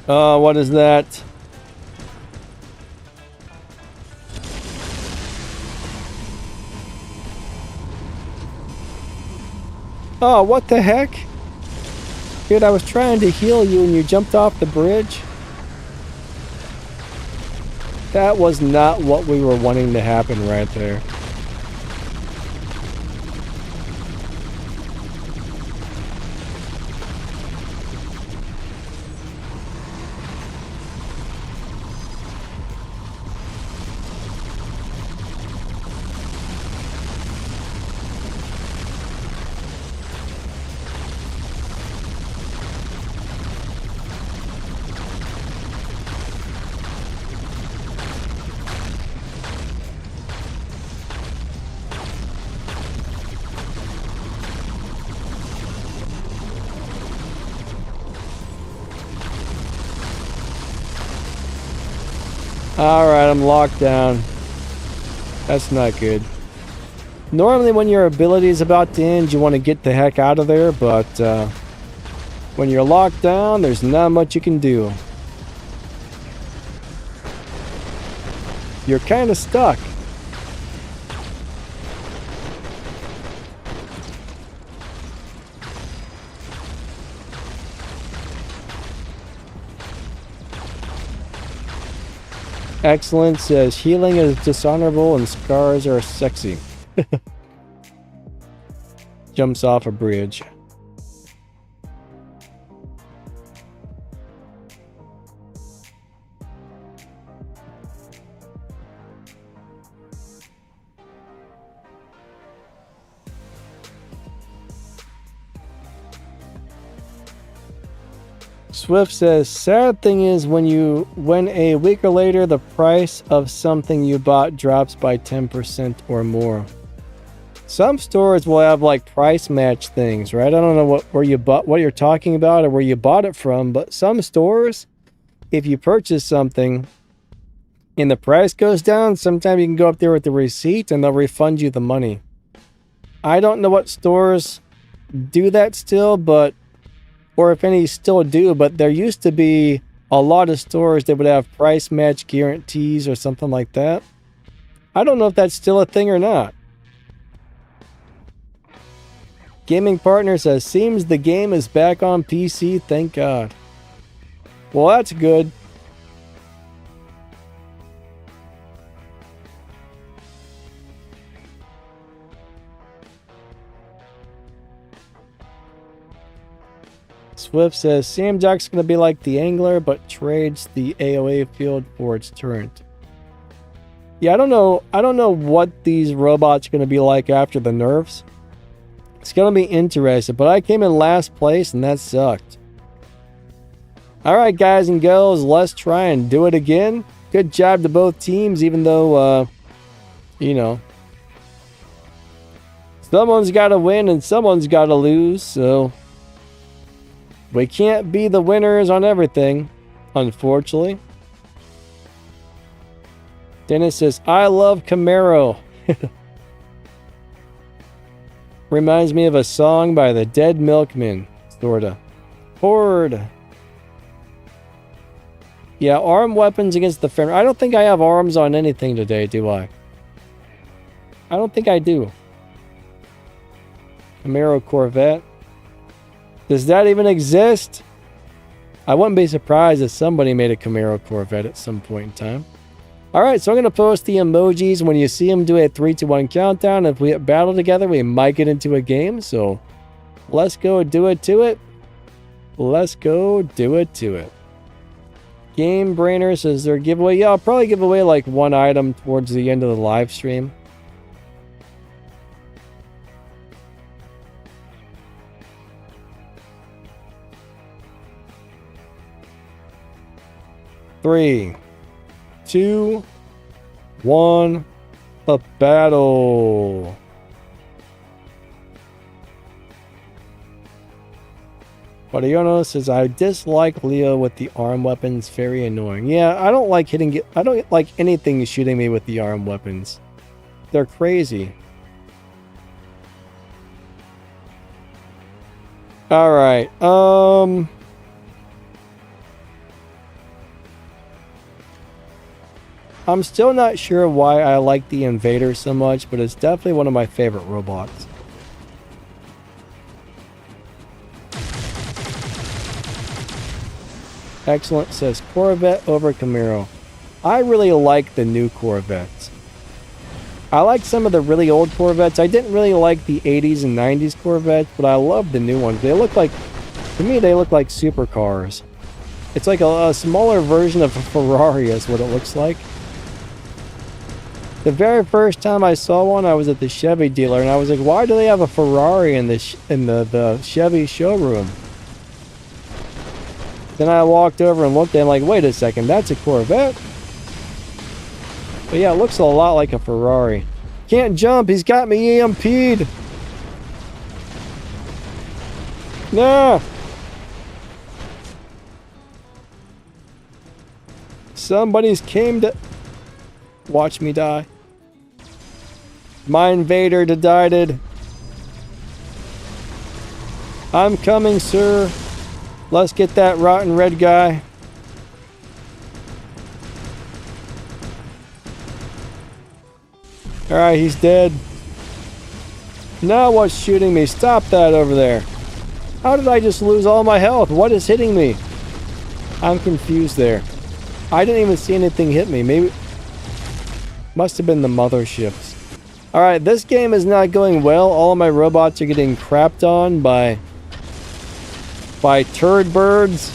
Oh, what is that? Oh, what the heck? Dude, I was trying to heal you and you jumped off the bridge. That was not what we were wanting to happen right there. Alright, I'm locked down. That's not good. Normally when your ability is about to end, you want to get the heck out of there, but when you're locked down, there's not much you can do. You're kind of stuck. Excellent says healing is dishonorable and scars are sexy. Jumps off a bridge. Swift says, sad thing is when a week or later the price of something you bought drops by 10% or more. Some stores will have like price match things, right? I don't know what you're talking about or where you bought it from, but some stores, if you purchase something and the price goes down, sometimes you can go up there with the receipt and they'll refund you the money. I don't know what stores do that still, or if any still do, but there used to be a lot of stores that would have price match guarantees or something like that. I don't know if that's still a thing or not. Gaming Partner says, seems the game is back on PC, thank God. Well, that's good. Swift says, Sam Jack's going to be like the angler, but trades the AoE field for its turret. Yeah, I don't know what these robots are going to be like after the nerfs. It's going to be interesting, but I came in last place and that sucked. Alright, guys and girls, let's try and do it again. Good job to both teams, even though, someone's got to win and someone's got to lose, so we can't be the winners on everything, unfortunately. Dennis says, I love Camaro. Reminds me of a song by the Dead Milkmen, sorta. Horde. Yeah, arm weapons against the Fenrir. I don't think I have arms on anything today, do I? I don't think I do. Camaro Corvette. Does that even exist? I wouldn't be surprised if somebody made a Camaro Corvette at some point in time. Alright, so I'm going to post the emojis. When you see them, do a 3, 2, 1 countdown. If we hit battle together, we might get into a game. So, let's go do it to it. Let's go do it to it. Game Brainer says their giveaway. Yeah, I'll probably give away like one item towards the end of the live stream. Three, 2, 1, a battle. Badiono says, I dislike Leo with the arm weapons, very annoying. Yeah, I don't like I don't like anything shooting me with the arm weapons. They're crazy. Alright, I'm still not sure why I like the Invader so much, but it's definitely one of my favorite robots. Excellent says Corvette over Camaro. I really like the new Corvettes. I like some of the really old Corvettes. I didn't really like the 80s and 90s Corvettes, but I love the new ones. They look like, to me, they look like supercars. It's like a smaller version of a Ferrari is what it looks like. The very first time I saw one, I was at the Chevy dealer, and I was like, why do they have a Ferrari in the Chevy showroom? Then I walked over and looked at it, like, wait a second, that's a Corvette? But yeah, it looks a lot like a Ferrari. Can't jump, he's got me EMP'd! Nah! Somebody's came to... Watch me die. Mind Vader decided. I'm coming, sir. Let's get that rotten red guy. Alright, he's dead. Now what's shooting me? Stop that over there. How did I just lose all my health? What is hitting me? I'm confused there. I didn't even see anything hit me. Maybe... Must have been the motherships. Alright, this game is not going well. All of my robots are getting crapped on by turd birds.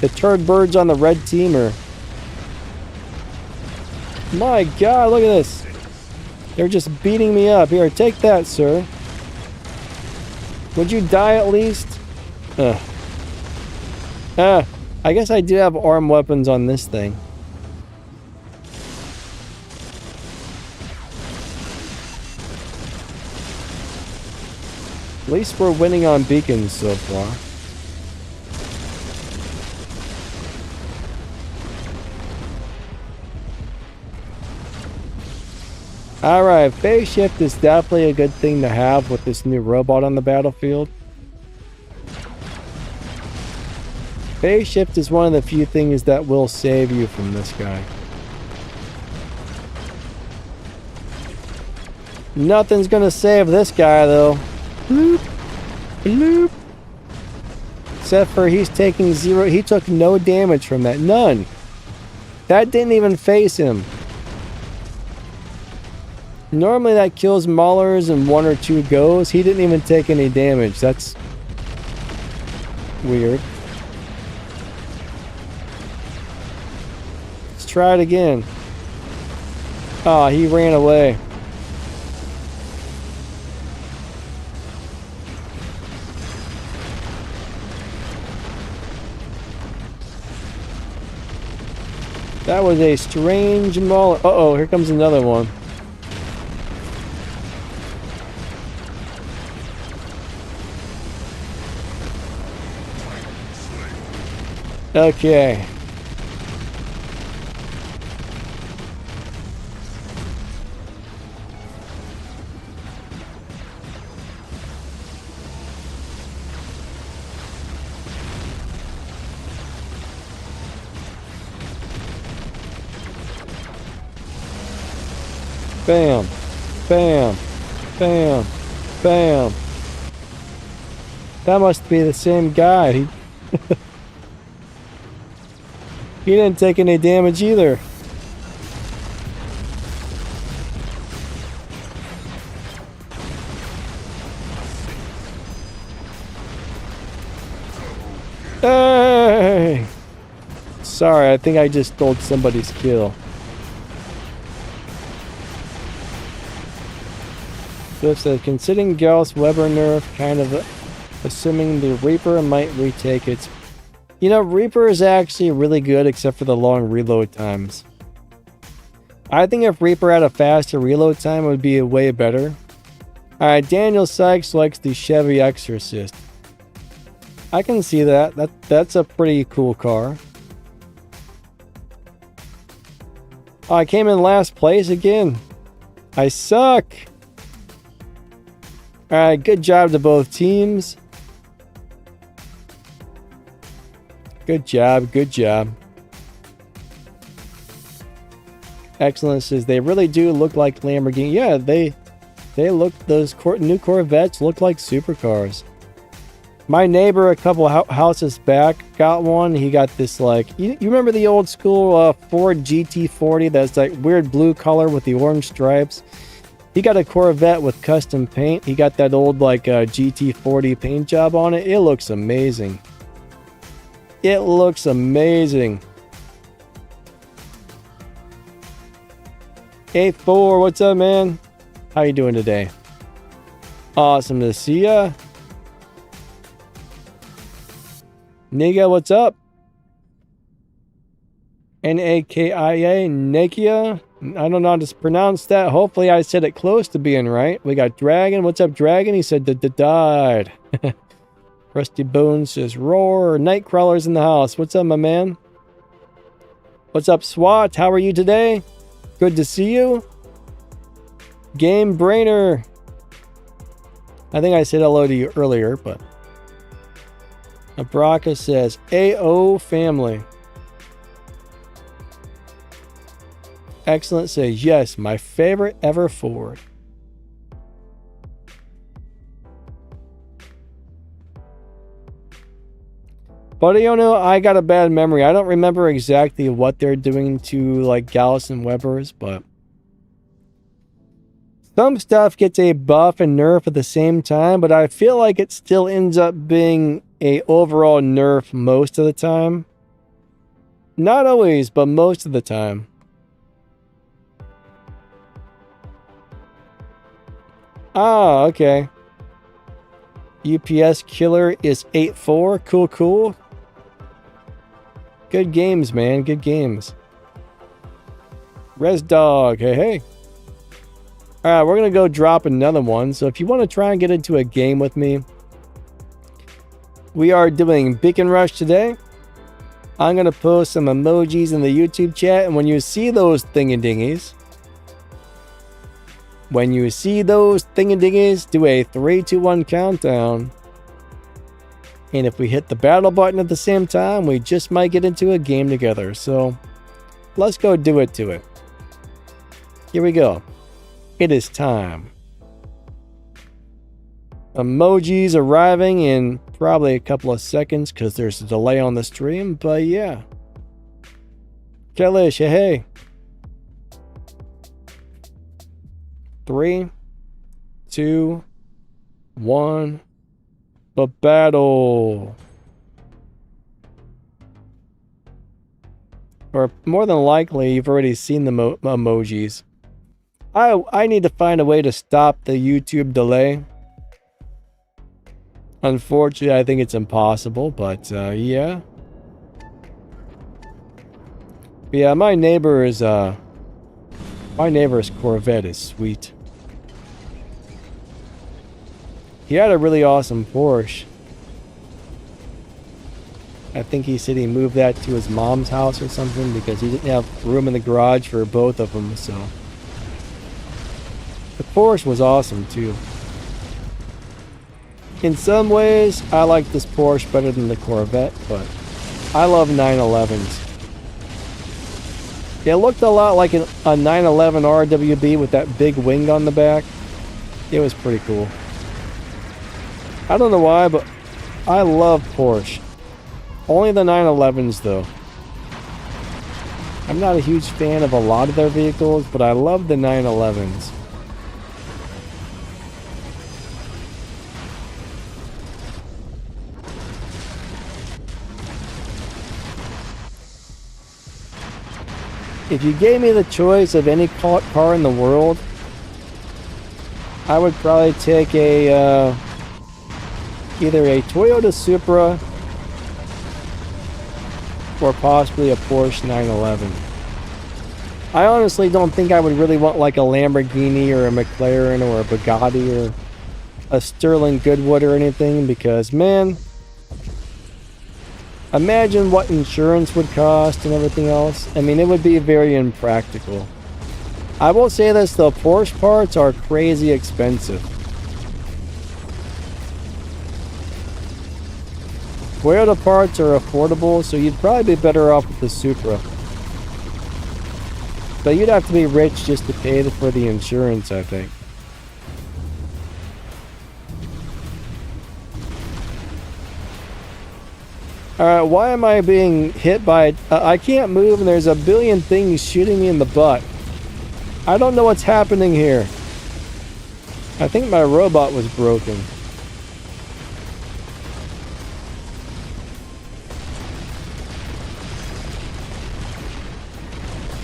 The turd birds on the red team are... My god, look at this. They're just beating me up. Here, take that, sir. Would you die at least? I guess I do have armed weapons on this thing. At least we're winning on beacons so far. Alright, phase shift is definitely a good thing to have with this new robot on the battlefield. Phase shift is one of the few things that will save you from this guy. Nothing's gonna save this guy though. Bloop. Bloop. Except for he's taking zero. He took no damage from that. None. That didn't even phase him. Normally that kills Maulers in 1 or 2 goes. He didn't even take any damage. That's weird. Let's try it again. Oh, he ran away. That was a strange Mauler. Uh-oh, here comes another one. Okay. Bam. Bam. Bam. Bam. That must be the same guy. He didn't take any damage either. Hey! Sorry, I think I just stole somebody's kill. Cliff says, considering Gauss Weber nerf, kind of assuming the Reaper might retake its... You know, Reaper is actually really good except for the long reload times. I think if Reaper had a faster reload time, it would be way better. Alright, Daniel Sykes likes the Chevy Exorcist. I can see that. That's a pretty cool car. Oh, I came in last place again. I suck. Alright, good job to both teams. Good job, good job. Excellent says they really do look like Lamborghini. Yeah, they look, those new Corvettes look like supercars. My neighbor a couple houses back got one. He got this like, you remember the old school Ford GT40 that's like weird blue color with the orange stripes? He got a Corvette with custom paint. He got that old like GT40 paint job on it. It looks amazing. It looks amazing. 8-4, what's up, man? How you doing today? Awesome to see ya. Niga, what's up? N-A-K-I-A, Nakia. I don't know how to pronounce that. Hopefully I said it close to being right. We got Dragon. What's up, Dragon? He said died. Rusty Bones says, roar. Nightcrawler's in the house. What's up, my man? What's up, SWAT? How are you today? Good to see you. Game Brainer. I think I said hello to you earlier, but Abraka says, AO family. Excellent says, yes, my favorite ever Ford. But you know, I got a bad memory. I don't remember exactly what they're doing to like Gauss and Webers, but some stuff gets a buff and nerf at the same time, but I feel like it still ends up being a overall nerf most of the time. Not always, but most of the time. Ah, okay. UPS killer is 8-4. Cool, cool. Good games, man. Good games. Res Dog. Hey, hey. Alright, we're going to go drop another one. So if you want to try and get into a game with me, we are doing Beacon Rush today. I'm going to post some emojis in the YouTube chat. And when you see those thingadingies, do a 3, 2, 1 countdown. And if we hit the battle button at the same time, we just might get into a game together. So let's go do it to it. Here we go. It is time. Emojis arriving in probably a couple of seconds because there's a delay on the stream, but yeah. Kellish, hey. 3, 2, 1. The battle. Or more than likely, you've already seen the emojis. I need to find a way to stop the YouTube delay. Unfortunately, I think it's impossible, but yeah. Yeah, my neighbor's Corvette is sweet. He had a really awesome Porsche. I think he said he moved that to his mom's house or something because he didn't have room in the garage for both of them, so. The Porsche was awesome too. In some ways, I like this Porsche better than the Corvette, but I love 911s. It looked a lot like a 911 RWB with that big wing on the back. It was pretty cool. I don't know why, but I love Porsche. Only the 911s though. I'm not a huge fan of a lot of their vehicles, but I love the 911s. If you gave me the choice of any car in the world, I would probably take a either a Toyota Supra or possibly a Porsche 911. I honestly don't think I would really want like a Lamborghini or a McLaren or a Bugatti or a Sterling Goodwood or anything because, man, imagine what insurance would cost and everything else. I mean, it would be very impractical. I will say this though, Porsche parts are crazy expensive. Toyota parts are affordable, so you'd probably be better off with the Supra. But you'd have to be rich just to pay for the insurance, I think. Alright, why am I being hit by... I can't move and there's a billion things shooting me in the butt. I don't know what's happening here. I think my robot was broken.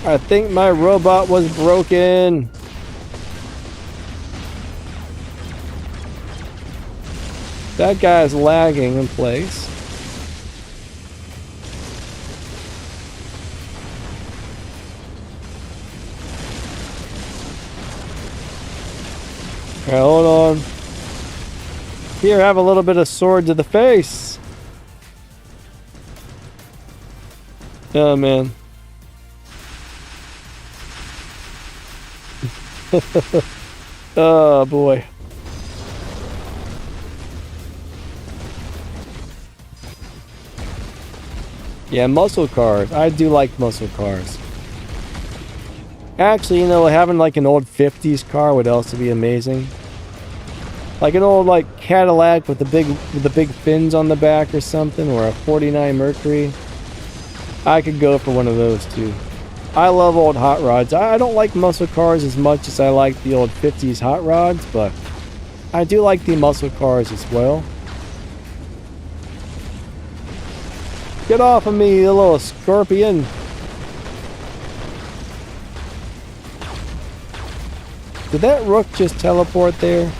I think my robot was broken. That guy's lagging in place. Okay, hold on. Here, have a little bit of sword to the face. Oh, man. Oh boy. Yeah, muscle cars. I do like muscle cars. Actually, you know, having like an old 50s car would also be amazing. Like an old like Cadillac with the big fins on the back or something, or a 49 Mercury. I could go for one of those too. I love old hot rods. I don't like muscle cars as much as I like the old 50s hot rods, but I do like the muscle cars as well. Get off of me, you little scorpion. Did that rook just teleport there?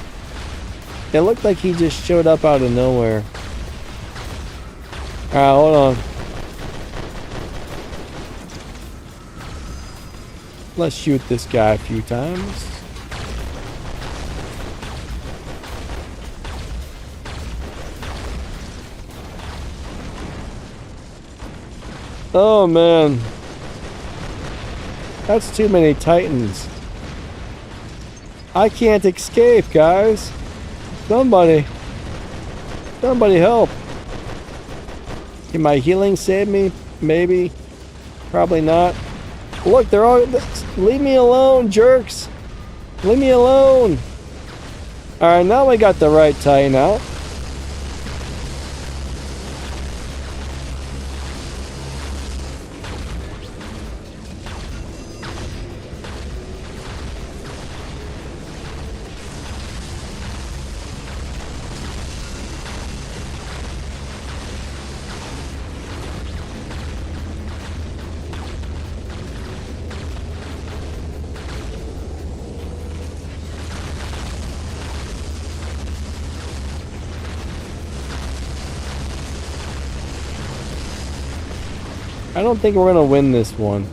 It looked like he just showed up out of nowhere. Alright, hold on. Let's shoot this guy a few times. Oh man. That's too many Titans. I can't escape, guys. Somebody help. Can my healing save me? Maybe. Probably not. Look, they're all... Leave me alone, jerks. Leave me alone. Alright, now we got the right Titan out. I don't think we're gonna win this one.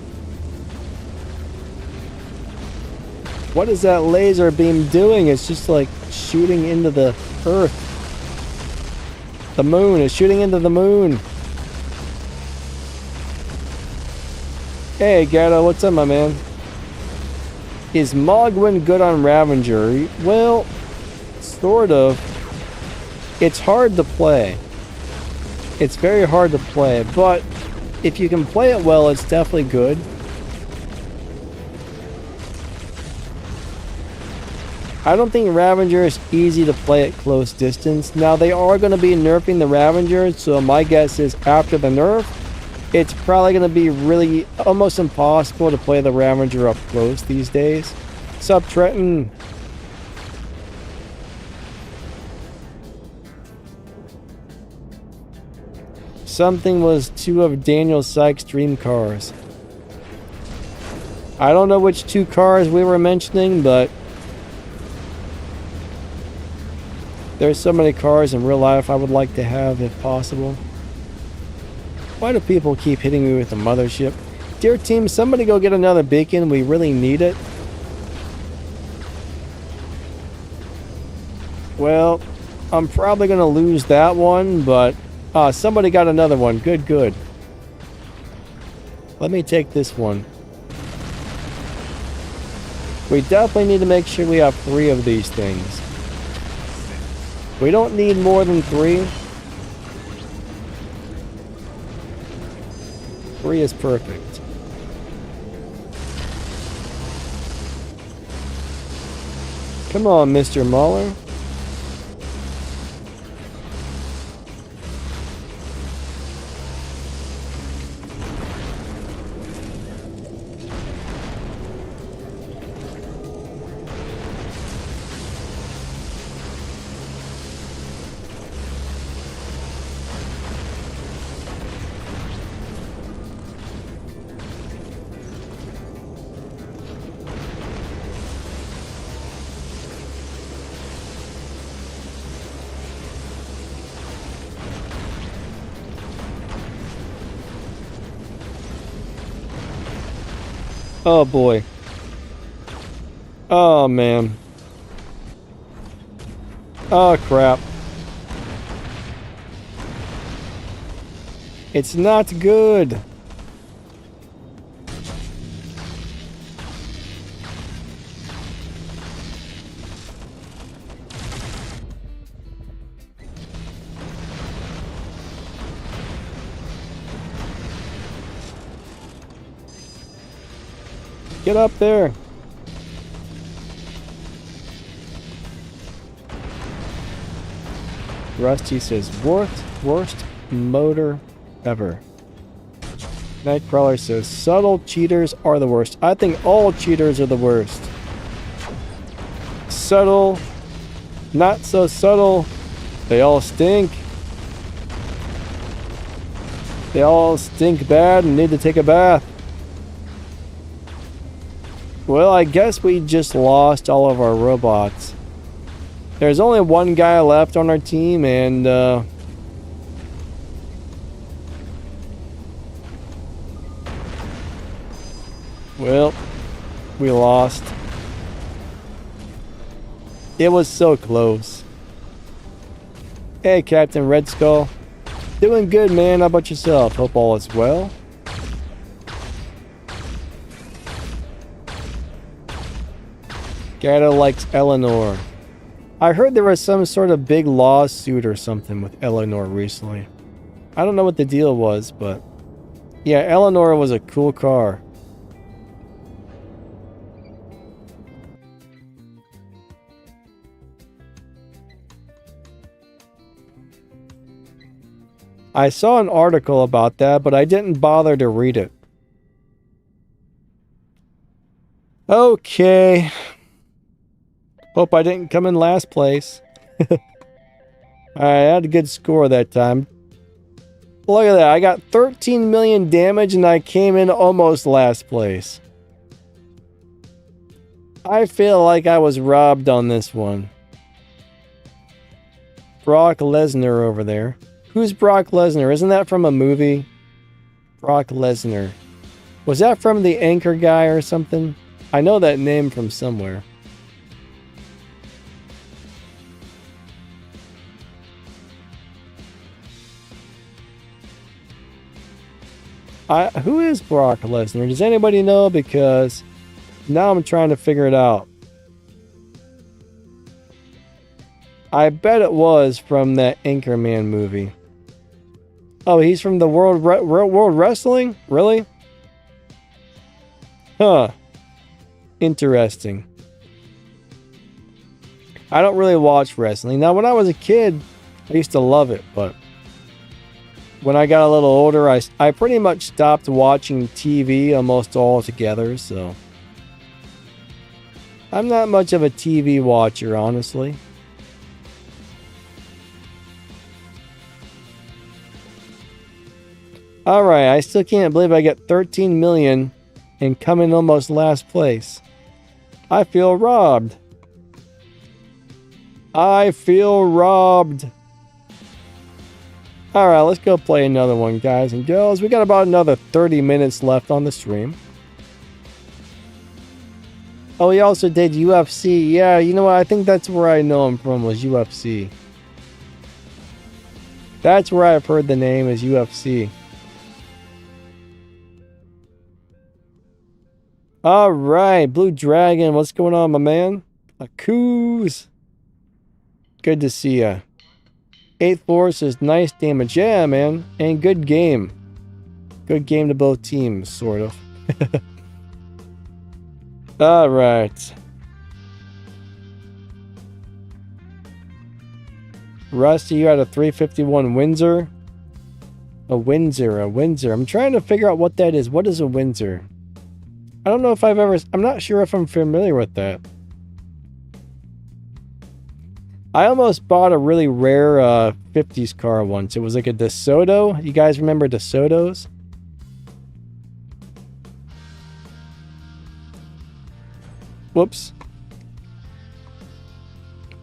What is that laser beam doing? It's just like shooting into the earth. The moon is shooting into the moon. Hey Gato, what's up my man? Is Mogwin good on Ravager? Well, sort of. It's hard to play. It's very hard to play, but if you can play it well, it's definitely good. I don't think Ravager is easy to play at close distance. Now, they are going to be nerfing the Ravager, so my guess is after the nerf, it's probably going to be really almost impossible to play the Ravager up close these days. Sup, Trenton? Something was two of Daniel Sykes' dream cars. I don't know which two cars we were mentioning, but there's so many cars in real life I would like to have if possible. Why do people keep hitting me with the mothership? Dear team, somebody go get another beacon. We really need it. Well, I'm probably going to lose that one, but somebody got another one. Good, good. Let me take this one. We definitely need to make sure we have 3 of these things. We don't need more than 3. 3 is perfect. Come on, Mr. Muller. Oh boy. Oh man. Oh crap. It's not good. Get up there. Rusty says, worst motor ever. Nightcrawler says, subtle cheaters are the worst. I think all cheaters are the worst. Subtle, not so subtle, they all stink. They all stink bad and need to take a bath. Well, I guess we just lost all of our robots. There's only one guy left on our team, and well, we lost. It was so close. Hey, Captain Red Skull. Doing good, man. How about yourself? Hope all is well. Gato likes Eleanor. I heard there was some sort of big lawsuit or something with Eleanor recently. I don't know what the deal was, but yeah, Eleanor was a cool car. I saw an article about that, but I didn't bother to read it. Okay. Hope I didn't come in last place. I had a good score that time. Look at that. I got 13 million damage and I came in almost last place. I feel like I was robbed on this one. Brock Lesnar over there. Who's Brock Lesnar? Isn't that from a movie? Brock Lesnar. Was that from the Anchor guy or something? I know that name from somewhere. Who is Brock Lesnar? Does anybody know? Because now I'm trying to figure it out. I bet it was from that Anchorman movie. Oh, he's from the World Wrestling? Really? Huh. Interesting. I don't really watch wrestling. Now, when I was a kid, I used to love it, but when I got a little older, I pretty much stopped watching TV almost altogether, so I'm not much of a TV watcher, honestly. Alright, I still can't believe I get 13 million and come in almost last place. I feel robbed. I feel robbed. Alright, let's go play another one, guys and girls. We got about another 30 minutes left on the stream. Oh, he also did UFC. Yeah, you know what? I think that's where I know him from, was UFC. That's where I've heard the name, is UFC. Alright, Blue Dragon, what's going on, my man? Acoos. Good to see ya. 8th Force is nice damage. Yeah, man. And good game. Good game to both teams, sort of. Alright. Rusty, you had a 351 Windsor. A Windsor. I'm trying to figure out what that is. What is a Windsor? I don't know if I'm not sure if I'm familiar with that. I almost bought a really rare 50s car once. It was like a DeSoto. You guys remember DeSotos? Whoops.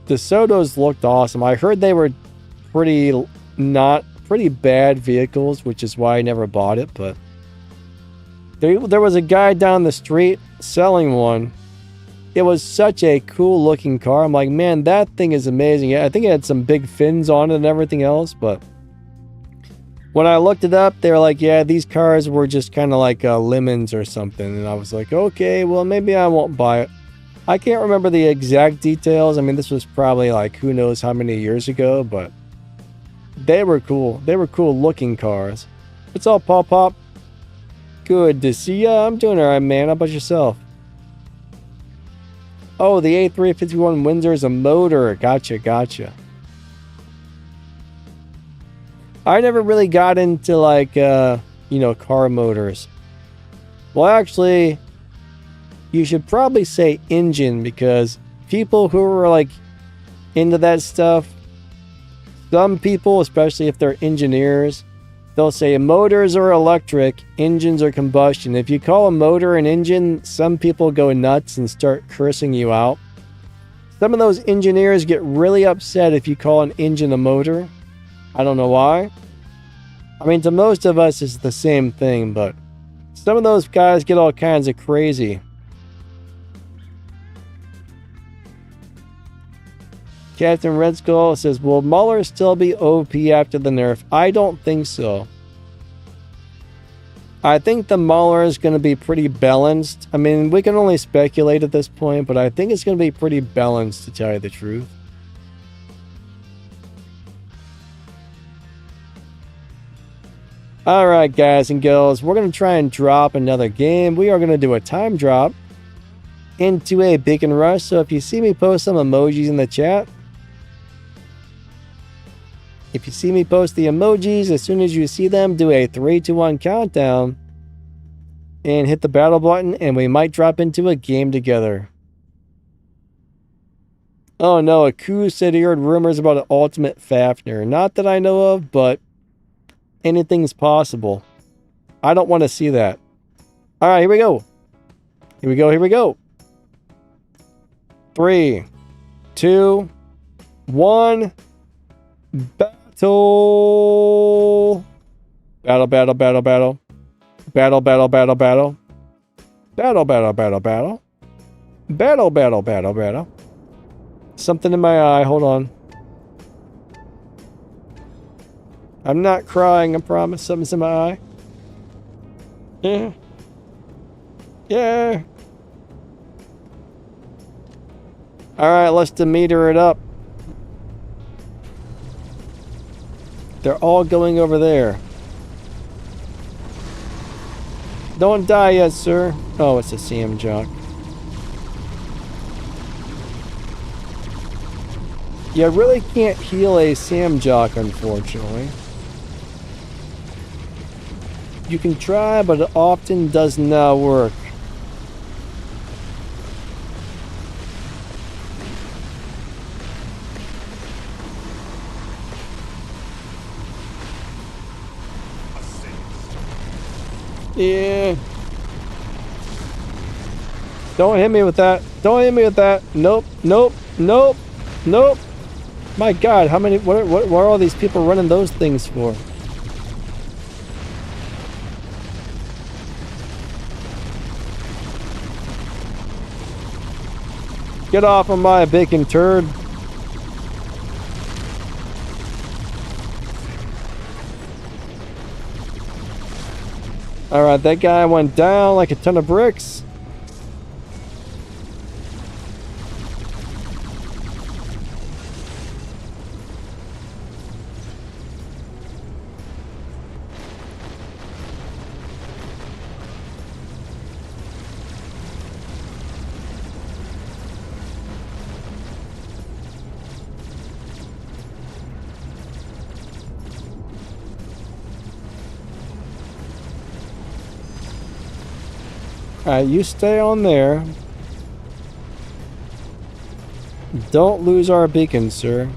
DeSotos looked awesome. I heard they were pretty bad vehicles, which is why I never bought it, but there was a guy down the street selling one. It was such a cool looking car. I'm like, man, that thing is amazing. I think it had some big fins on it and everything else, but when I looked it up, they were like, yeah, these cars were just kind of like lemons or something. And I was like, okay, well, maybe I won't buy it. I can't remember the exact details. I mean, this was probably like who knows how many years ago, but they were cool. They were cool looking cars. What's up, Paw Pop? Good to see ya. I'm doing alright, man. How about yourself? Oh, the A351 Windsor is a motor. Gotcha, gotcha. I never really got into like, car motors. Well, actually, you should probably say engine because people who are like into that stuff, some people, especially if they're engineers, they'll say motors are electric, engines are combustion. If you call a motor an engine, some people go nuts and start cursing you out. Some of those engineers get really upset if you call an engine a motor. I don't know why. I mean, to most of us, it's the same thing, but some of those guys get all kinds of crazy. Captain Red Skull says, will Muller still be OP after the nerf? I don't think so. I think the Muller is going to be pretty balanced. I mean, we can only speculate at this point, but I think it's going to be pretty balanced, to tell you the truth. Alright, guys and girls, we're going to try and drop another game. We are going to do a time drop into a Beacon Rush. So if you see me post some emojis in the chat, if you see me post the emojis, as soon as you see them, do a 3, 2, 1 countdown and hit the battle button, and we might drop into a game together. Oh no, Aku said he heard rumors about an ultimate Fafnir. Not that I know of, but anything's possible. I don't want to see that. Alright, here we go. Here we go, here we go. 3, 2, 1. Battle. Battle, battle, battle, battle. Battle, battle, battle, battle. Battle, battle, battle, battle. Battle, battle, battle, battle. Something in my eye, hold on. I'm not crying, I promise. Something's in my eye. Yeah. Yeah. Alright, let's demeter it up. They're all going over there. Don't die yet, sir. Oh, it's a CM jock. You really can't heal a Sam Jock, unfortunately. You can try, but it often does not work. Yeah. Don't hit me with that. Don't hit me with that. Nope. Nope. Nope. Nope. My God, how many? What are all these people running those things for? Get off of my bacon turd. Alright, that guy went down like a ton of bricks. Alright, you stay on there. Don't lose our beacon, sir.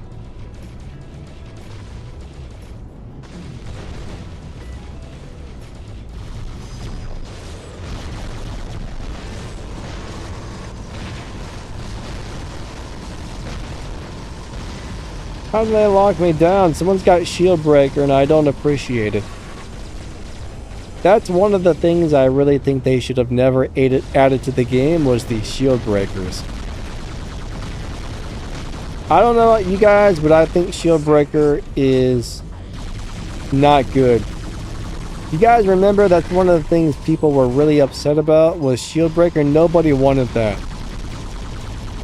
How did they lock me down? Someone's got shield breaker and I don't appreciate it. That's one of the things I really think they should have never added to the game, was the shield breakers. I don't know about you guys, but I think shield breaker is not good. You guys remember that's one of the things people were really upset about, was shield breaker. Nobody wanted that.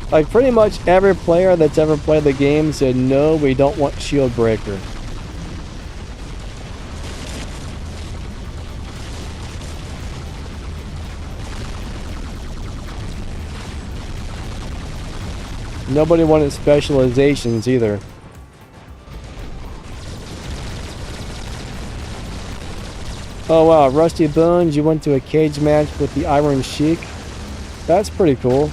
Like pretty much every player that's ever played the game said, no, we don't want shield breaker. Nobody wanted specializations either. Oh wow, Rusty Bones, you went to a cage match with the Iron Sheik. That's pretty cool.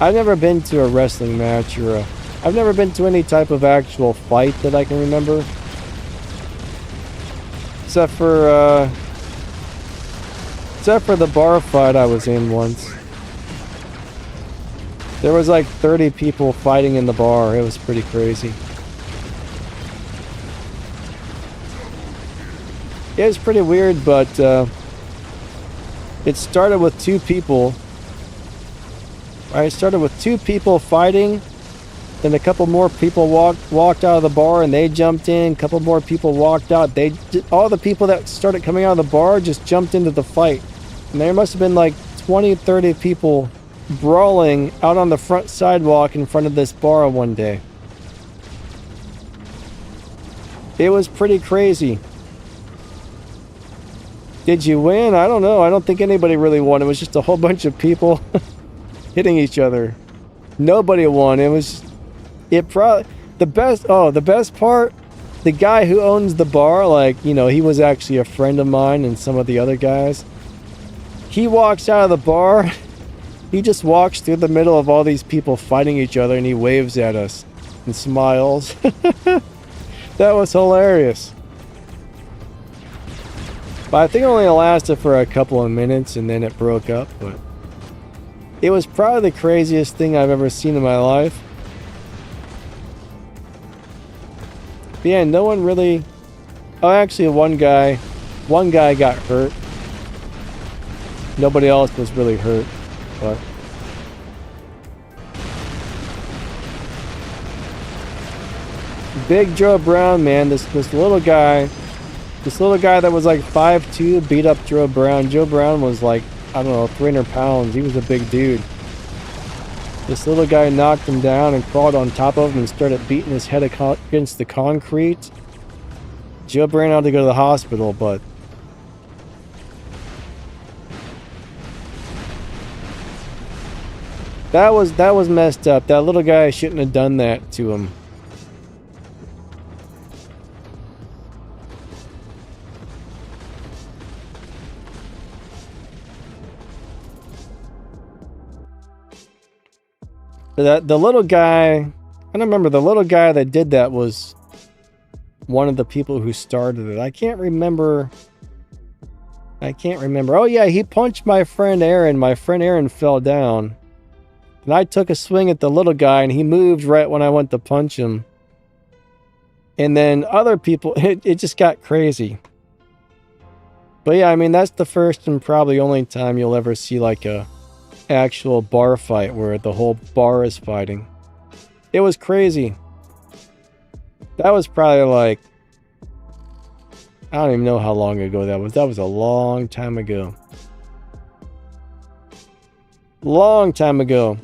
I've never been to a wrestling match or I've never been to any type of actual fight that I can remember. Except for the bar fight I was in once. There was like 30 people fighting in the bar. It was pretty crazy. It was pretty weird, but it started with two people. Right, it started with two people fighting. Then a couple more people walked out of the bar and they jumped in. A couple more people walked out. All the people that started coming out of the bar just jumped into the fight. And there must have been like 20, 30 people brawling out on the front sidewalk in front of this bar one day. It was pretty crazy. Did you win? I don't know. I don't think anybody really won. It was just a whole bunch of people hitting each other. Nobody won. The best part, the guy who owns the bar, like, you know, he was actually a friend of mine and some of the other guys. He walks out of the bar. He just walks through the middle of all these people fighting each other and he waves at us and smiles. That was hilarious. But I think it only lasted for a couple of minutes and then it broke up. But it was probably the craziest thing I've ever seen in my life. But yeah, no one really... Oh, actually, one guy got hurt. Nobody else was really hurt, but... Big Joe Brown, man, this little guy that was like 5'2", beat up Joe Brown. Joe Brown was like, I don't know, 300 pounds. He was a big dude. This little guy knocked him down and crawled on top of him and started beating his head against the concrete. Joe Brown had to go to the hospital, but... That was messed up. That little guy shouldn't have done that to him. The little guy, I don't remember, the little guy that did that was one of the people who started it. I can't remember. Oh yeah, he punched my friend Aaron. My friend Aaron fell down. And I took a swing at the little guy and he moved right when I went to punch him. And then other people, it just got crazy. But yeah, I mean, that's the first and probably only time you'll ever see like a actual bar fight where the whole bar is fighting. It was crazy. That was probably like, I don't even know how long ago that was. That was a long time ago. Long time ago.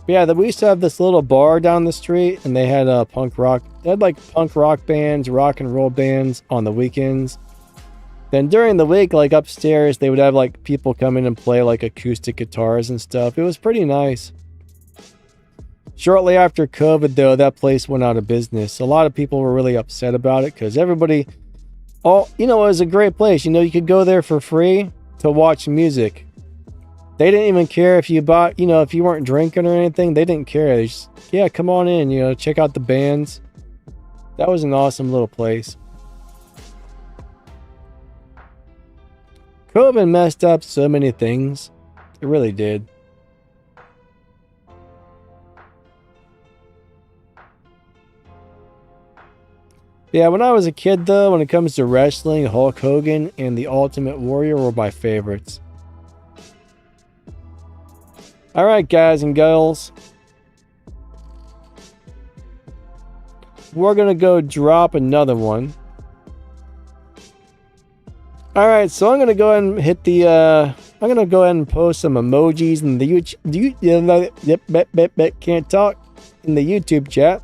But yeah, we used to have this little bar down the street and they had punk rock. They had like punk rock bands, rock and roll bands on the weekends. Then during the week, like upstairs, they would have like people come in and play like acoustic guitars and stuff. It was pretty nice. Shortly after COVID, though, that place went out of business. A lot of people were really upset about it because everybody, it was a great place. You know, you could go there for free to watch music. They didn't even care if you bought, if you weren't drinking or anything. They didn't care. They just, yeah, come on in, check out the bands. That was an awesome little place. COVID messed up so many things. It really did. Yeah, when I was a kid, though, when it comes to wrestling, Hulk Hogan and the Ultimate Warrior were my favorites. Alright, guys and girls. We're gonna go drop another one. Alright, so I'm gonna go ahead and hit the I'm gonna go ahead and post some emojis in the can't talk in the YouTube chat.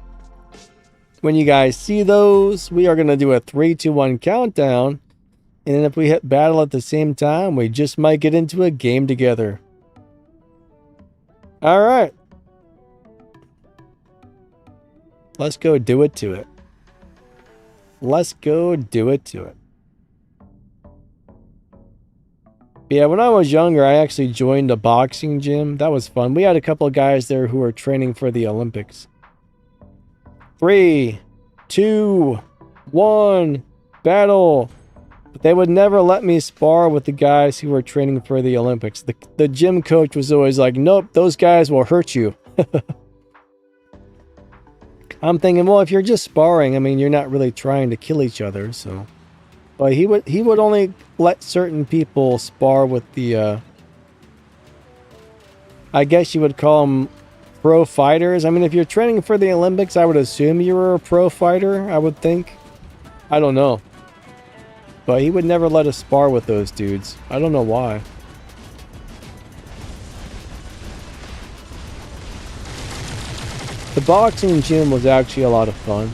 When you guys see those, we are gonna do a 3, 2, 1 countdown. And then if we hit battle at the same time, we just might get into a game together. All right. Let's go do it to it. Let's go do it to it. Yeah, when I was younger, I actually joined a boxing gym. That was fun. We had a couple of guys there who were training for the Olympics. 3, 2, 1, battle. But they would never let me spar with the guys who were training for the Olympics. The gym coach was always like, nope, those guys will hurt you. I'm thinking, well, if you're just sparring, I mean, you're not really trying to kill each other, so. But he would only let certain people spar with the, I guess you would call them pro fighters. I mean, if you're training for the Olympics, I would assume you were a pro fighter, I would think. I don't know. But he would never let us spar with those dudes. I don't know why. The boxing gym was actually a lot of fun.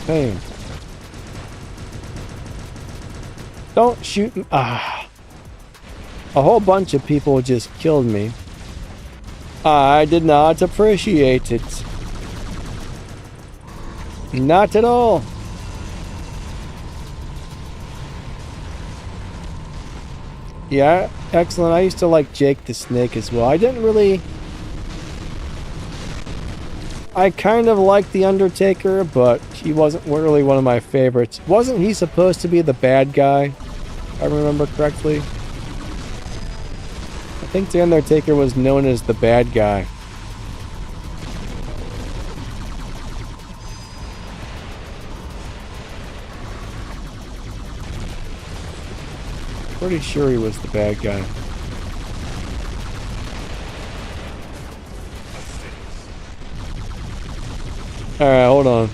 Hey. Don't shoot me. Ah. A whole bunch of people just killed me. I did not appreciate it. Not at all. Yeah, excellent. I used to like Jake the Snake as well. I didn't really... I kind of liked The Undertaker, but he wasn't really one of my favorites. Wasn't he supposed to be the bad guy, if I remember correctly? I think The Undertaker was known as the bad guy. Pretty sure he was the bad guy. Alright, hold on.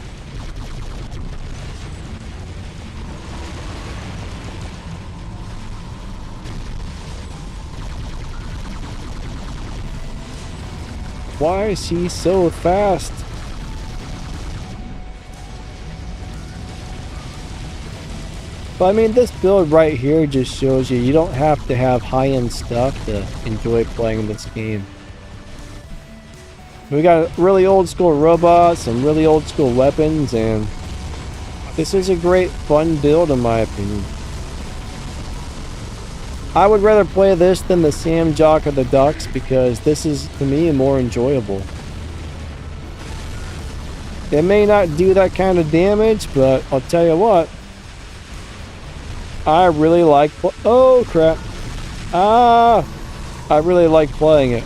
Why is he so fast? But I mean, this build right here just shows you don't have to have high-end stuff to enjoy playing this game. We got really old school robots, some really old school weapons, and this is a great fun build in my opinion. I would rather play this than the Sam Jock of the Ducks because this is, to me, more enjoyable. It may not do that kind of damage, but I'll tell you what. I really like... Oh, crap. Ah! I really like playing it.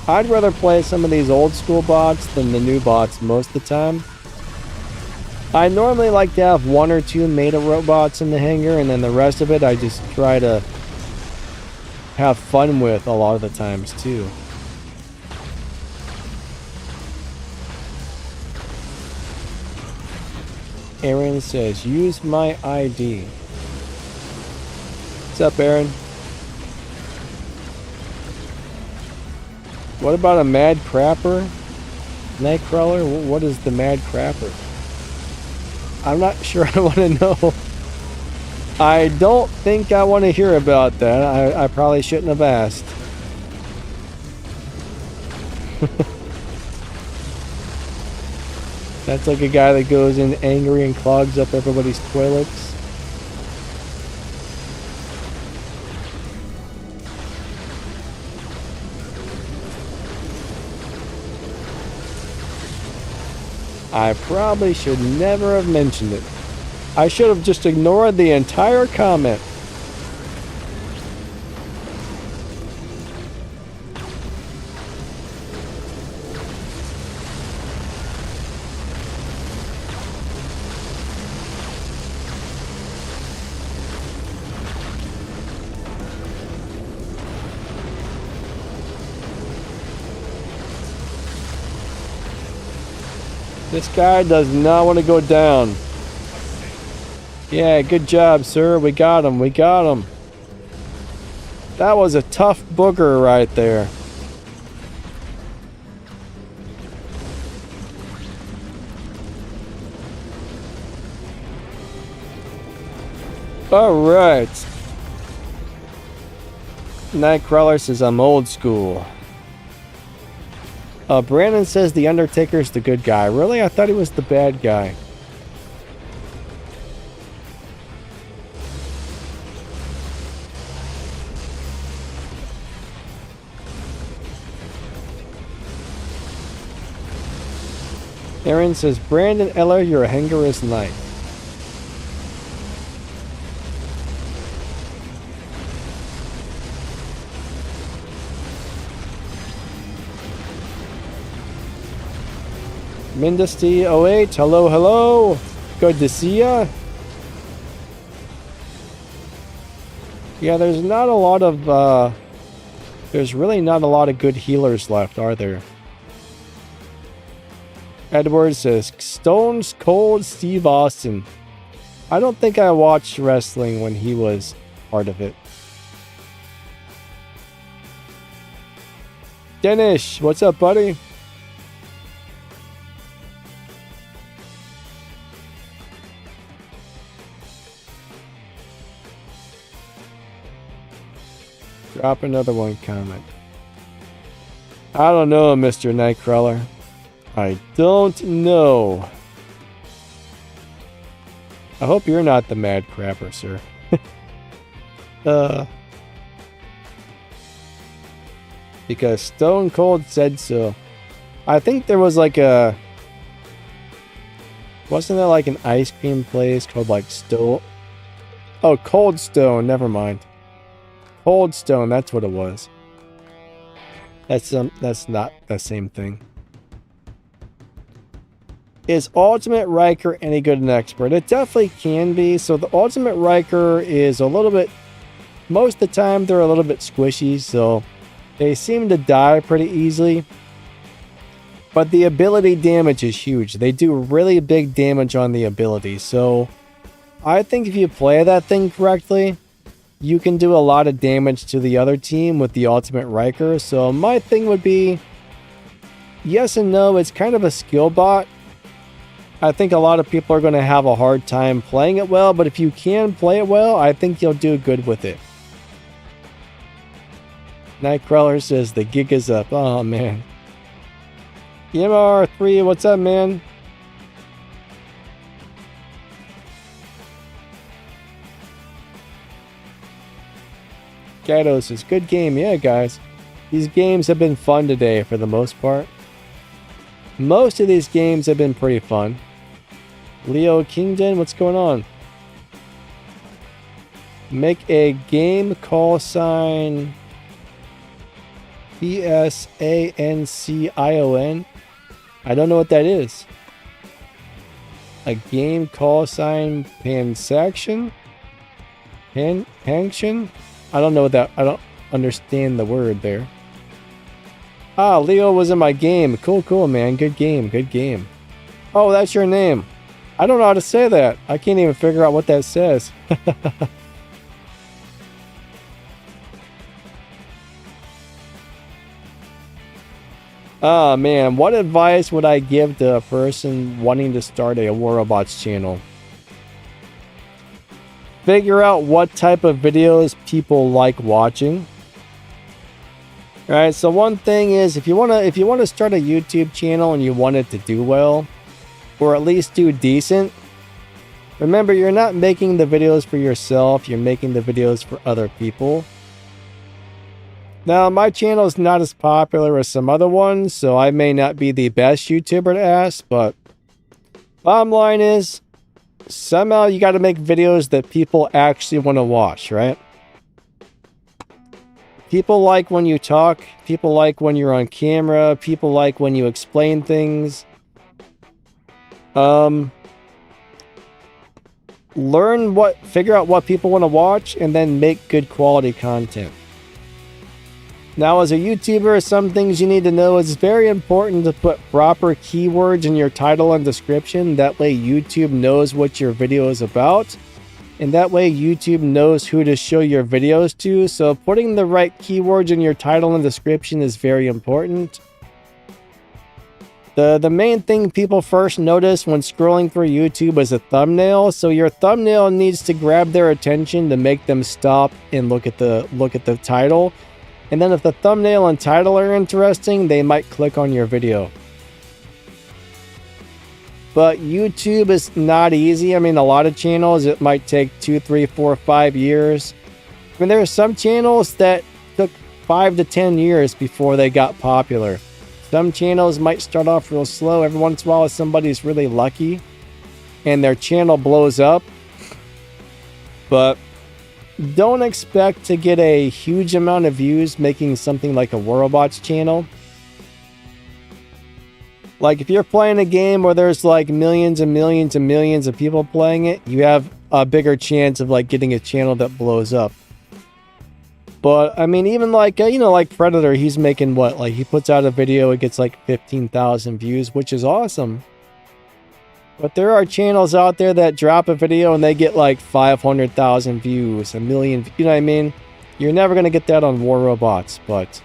I'd rather play some of these old school bots than the new bots most of the time. I normally like to have 1 or 2 meta robots in the hangar, and then the rest of it I just try to have fun with a lot of the times too. Aaron says, use my ID. What's up, Aaron? What about a Mad Crapper? Nightcrawler? What is the Mad Crapper? I'm not sure I want to know. I don't think I want to hear about that. I probably shouldn't have asked. That's like a guy that goes in angry and clogs up everybody's toilets. I probably should never have mentioned it. I should have just ignored the entire comment. This guy does not want to go down. Yeah, good job, sir. We got him. We got him. That was a tough booger right there. All right. Nightcrawler says I'm old school. Brandon says the Undertaker's the good guy. Really? I thought he was the bad guy. Aaron says, Brandon Eller, you're a hangerous knight. Mindesty08, hello, hello. Good to see ya. Yeah, there's not a lot of, there's really not a lot of good healers left, are there? Edward says, Stone's Cold Steve Austin. I don't think I watched wrestling when he was part of it. Dennis, what's up, buddy? Drop another one comment. I don't know, Mr. Nightcrawler. I don't know. I hope you're not the mad crapper, sir. Because Stone Cold said so. I think there was like a... Wasn't there like an ice cream place called like Stone... Oh, Cold Stone. Never mind. Cold Stone, that's what it was. That's not the same thing. Is Ultimate Riker any good an expert? It definitely can be. So the Ultimate Riker is a little bit... Most of the time they're a little bit squishy, so they seem to die pretty easily. But the ability damage is huge. They do really big damage on the ability. So I think if you play that thing correctly, you can do a lot of damage to the other team with the Ultimate Riker. So my thing would be, yes and no, it's kind of a skill bot. I think a lot of people are going to have a hard time playing it well, but if you can play it well, I think you'll do good with it. Nightcrawler says the gig is up. Oh, man. EMR3, what's up, man? Gato says, good game. Yeah, guys. These games have been fun today for the most part. Most of these games have been pretty fun. Leo Kingdon, what's going on? Make a game call sign PSANCION. I don't know what that is. A game call sign pansaction? Panction? I don't know what that... I don't understand the word there. Ah, Leo was in my game. Cool, cool, man. Good game, good game. Oh, that's your name. I don't know how to say that. I can't even figure out what that says. Oh, man. What advice would I give to a person wanting to start a War Robots channel? Figure out what type of videos people like watching. All right, so one thing is if you want to start a YouTube channel and you want it to do well, or at least do decent, remember you're not making the videos for yourself, you're making the videos for other people. Now, my channel is not as popular as some other ones, so I may not be the best YouTuber to ask, but bottom line is somehow you got to make videos that people actually want to watch, right? People like when you talk, people like when you're on camera, people like when you explain things. Figure out what people want to watch and then make good quality content. Now, as a YouTuber, some things you need to know is it's very important to put proper keywords in your title and description. That way YouTube knows what your video is about. And that way YouTube knows who to show your videos to. So putting the right keywords in your title and description is very important. The main thing people first notice when scrolling through YouTube is a thumbnail. So your thumbnail needs to grab their attention to make them stop and look at the title. And then if the thumbnail and title are interesting, they might click on your video. But YouTube is not easy. I mean, a lot of channels, it might take 2, 3, 4, 5 years. I mean, there are some channels that took 5 to 10 years before they got popular. Some channels might start off real slow. Every once in a while, if somebody's really lucky and their channel blows up. But don't expect to get a huge amount of views making something like a Warrobots channel. Like if you're playing a game where there's like millions and millions and millions of people playing it, you have a bigger chance of like getting a channel that blows up. But I mean, even like, like Predator, he's making what? Like he puts out a video, it gets like 15,000 views, which is awesome. But there are channels out there that drop a video and they get like 500,000 views, a million, you know what I mean? You're never going to get that on Warrobots, but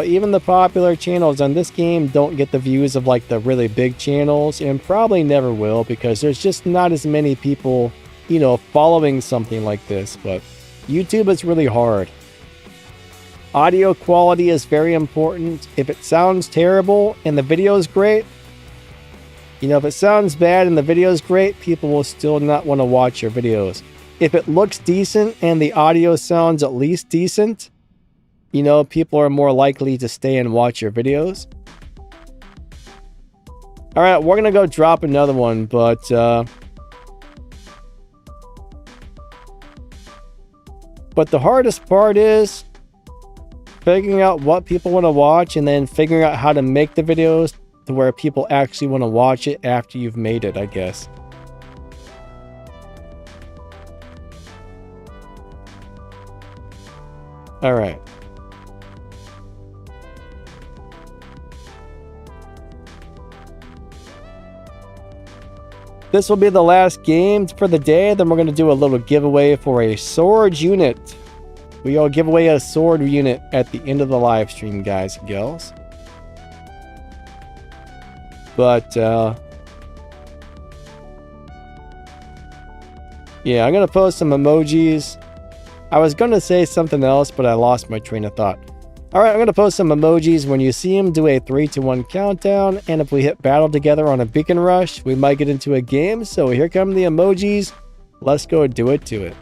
even the popular channels on this game don't get the views of like the really big channels, and probably never will, because there's just not as many people, following something like this. But YouTube is really hard. Audio quality is very important. If it sounds terrible and the video is great, if it sounds bad and the video is great, people will still not want to watch your videos. If it looks decent and the audio sounds at least decent, people are more likely to stay and watch your videos. All right, we're going to go drop another one, but the hardest part is figuring out what people want to watch and then figuring out how to make the videos to where people actually want to watch it after you've made it, I guess. All right. This will be the last game for the day. Then we're going to do a little giveaway for a sword unit. We all give away a sword unit at the end of the live stream, guys and gals. But, yeah, I'm going to post some emojis. I was going to say something else, but I lost my train of thought. Alright, I'm going to post some emojis. When you see them, do a 3, 2, 1 countdown. And if we hit battle together on a beacon rush, we might get into a game. So here come the emojis. Let's go do it to it.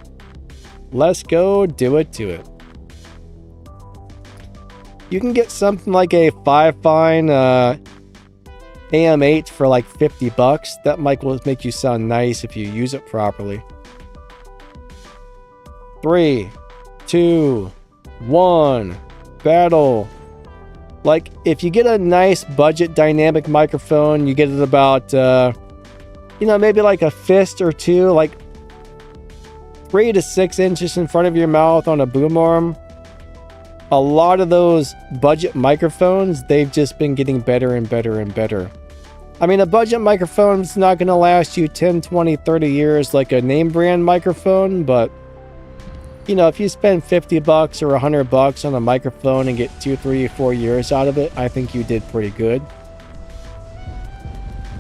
Let's go do it to it. You can get something like a 5-fine AM8 for like $50. That mic will make you sound nice if you use it properly. 3, 2, 1... battle. Like if you get a nice budget dynamic microphone, you get it about maybe like a fist or two, like 3 to 6 inches in front of your mouth on a boom arm. A lot of those budget microphones, they've just been getting better and better and better. I mean, a budget microphone is not going to last you 10, 20, 30 years like a name brand microphone, but if you spend $50 or $100 on a microphone and get 2, 3, 4 years out of it, I think you did pretty good.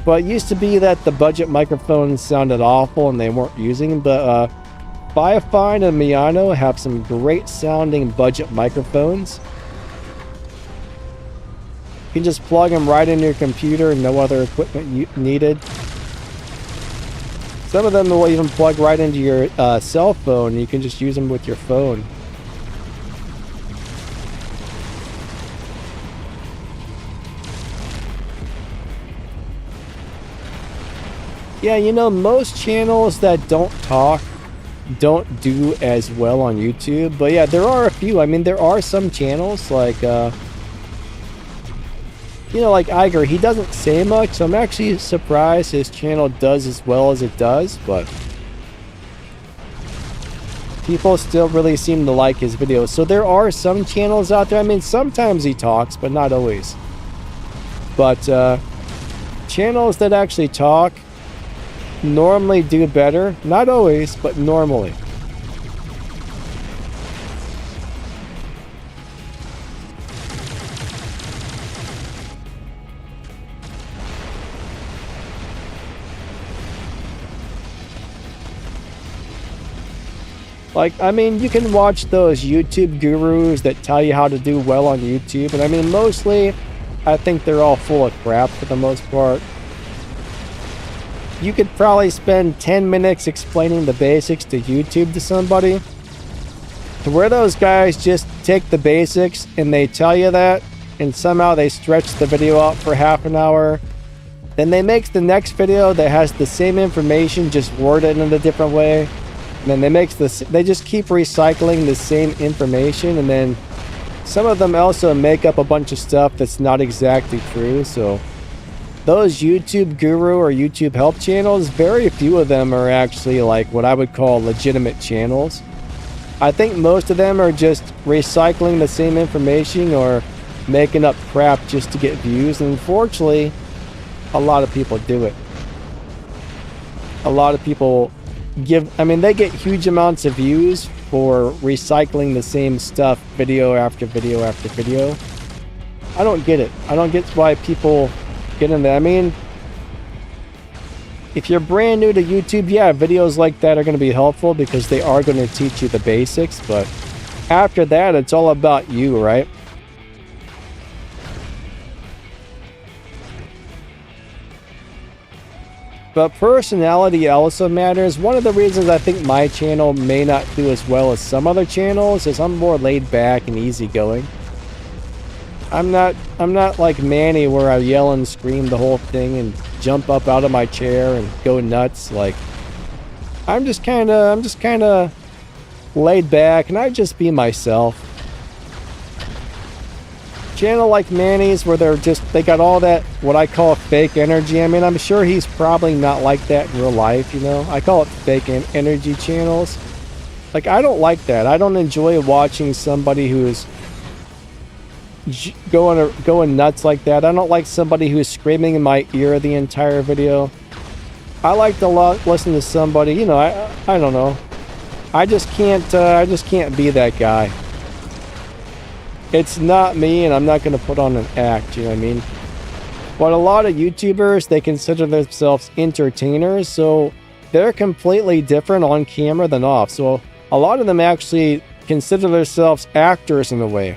But it used to be that the budget microphones sounded awful and they weren't using, but Biofine and Miano have some great sounding budget microphones. You can just plug them right into your computer, no other equipment needed. Some of them will even plug right into your cell phone. You can just use them with your phone. Yeah, most channels that don't talk don't do as well on YouTube. But yeah, there are a few. I mean, there are some channels like like Iger, he doesn't say much, so I'm actually surprised his channel does as well as it does, but people still really seem to like his videos. So there are some channels out there. I mean, sometimes he talks, but not always. But channels that actually talk normally do better. Not always, but normally. Like, I mean, you can watch those YouTube gurus that tell you how to do well on YouTube, and I mean, mostly, I think they're all full of crap for the most part. You could probably spend 10 minutes explaining the basics to YouTube to somebody, to where those guys just take the basics and they tell you that, and somehow they stretch the video out for half an hour. Then they make the next video that has the same information, just worded in a different way. And then they just keep recycling the same information, and then some of them also make up a bunch of stuff that's not exactly true. So those YouTube guru or YouTube help channels, very few of them are actually like what I would call legitimate channels. I think most of them are just recycling the same information or making up crap just to get views, and unfortunately a lot of people do it. A lot of people they get huge amounts of views for recycling the same stuff video after video after video. I don't get it. I don't get why people get in there. I mean, if you're brand new to YouTube, yeah, videos like that are going to be helpful because they are going to teach you the basics, but after that, it's all about you, right? But personality also matters. One of the reasons I think my channel may not do as well as some other channels is I'm more laid back and easygoing. I'm not like Manny where I yell and scream the whole thing and jump up out of my chair and go nuts. Like, I'm just kind of laid back and I just be myself. Channel like Manny's where they got all that what I call fake energy. I mean, I'm sure he's probably not like that in real life, you know. I call it fake energy channels. Like, I don't like that. I don't enjoy watching somebody who's going nuts like that. I don't like somebody who's screaming in my ear the entire video. I like to listen to somebody, you know, I don't know. I just can't be that guy. It's not me, and I'm not going to put on an act, you know what I mean? But a lot of YouTubers, they consider themselves entertainers, so they're completely different on camera than off. So a lot of them actually consider themselves actors in a way.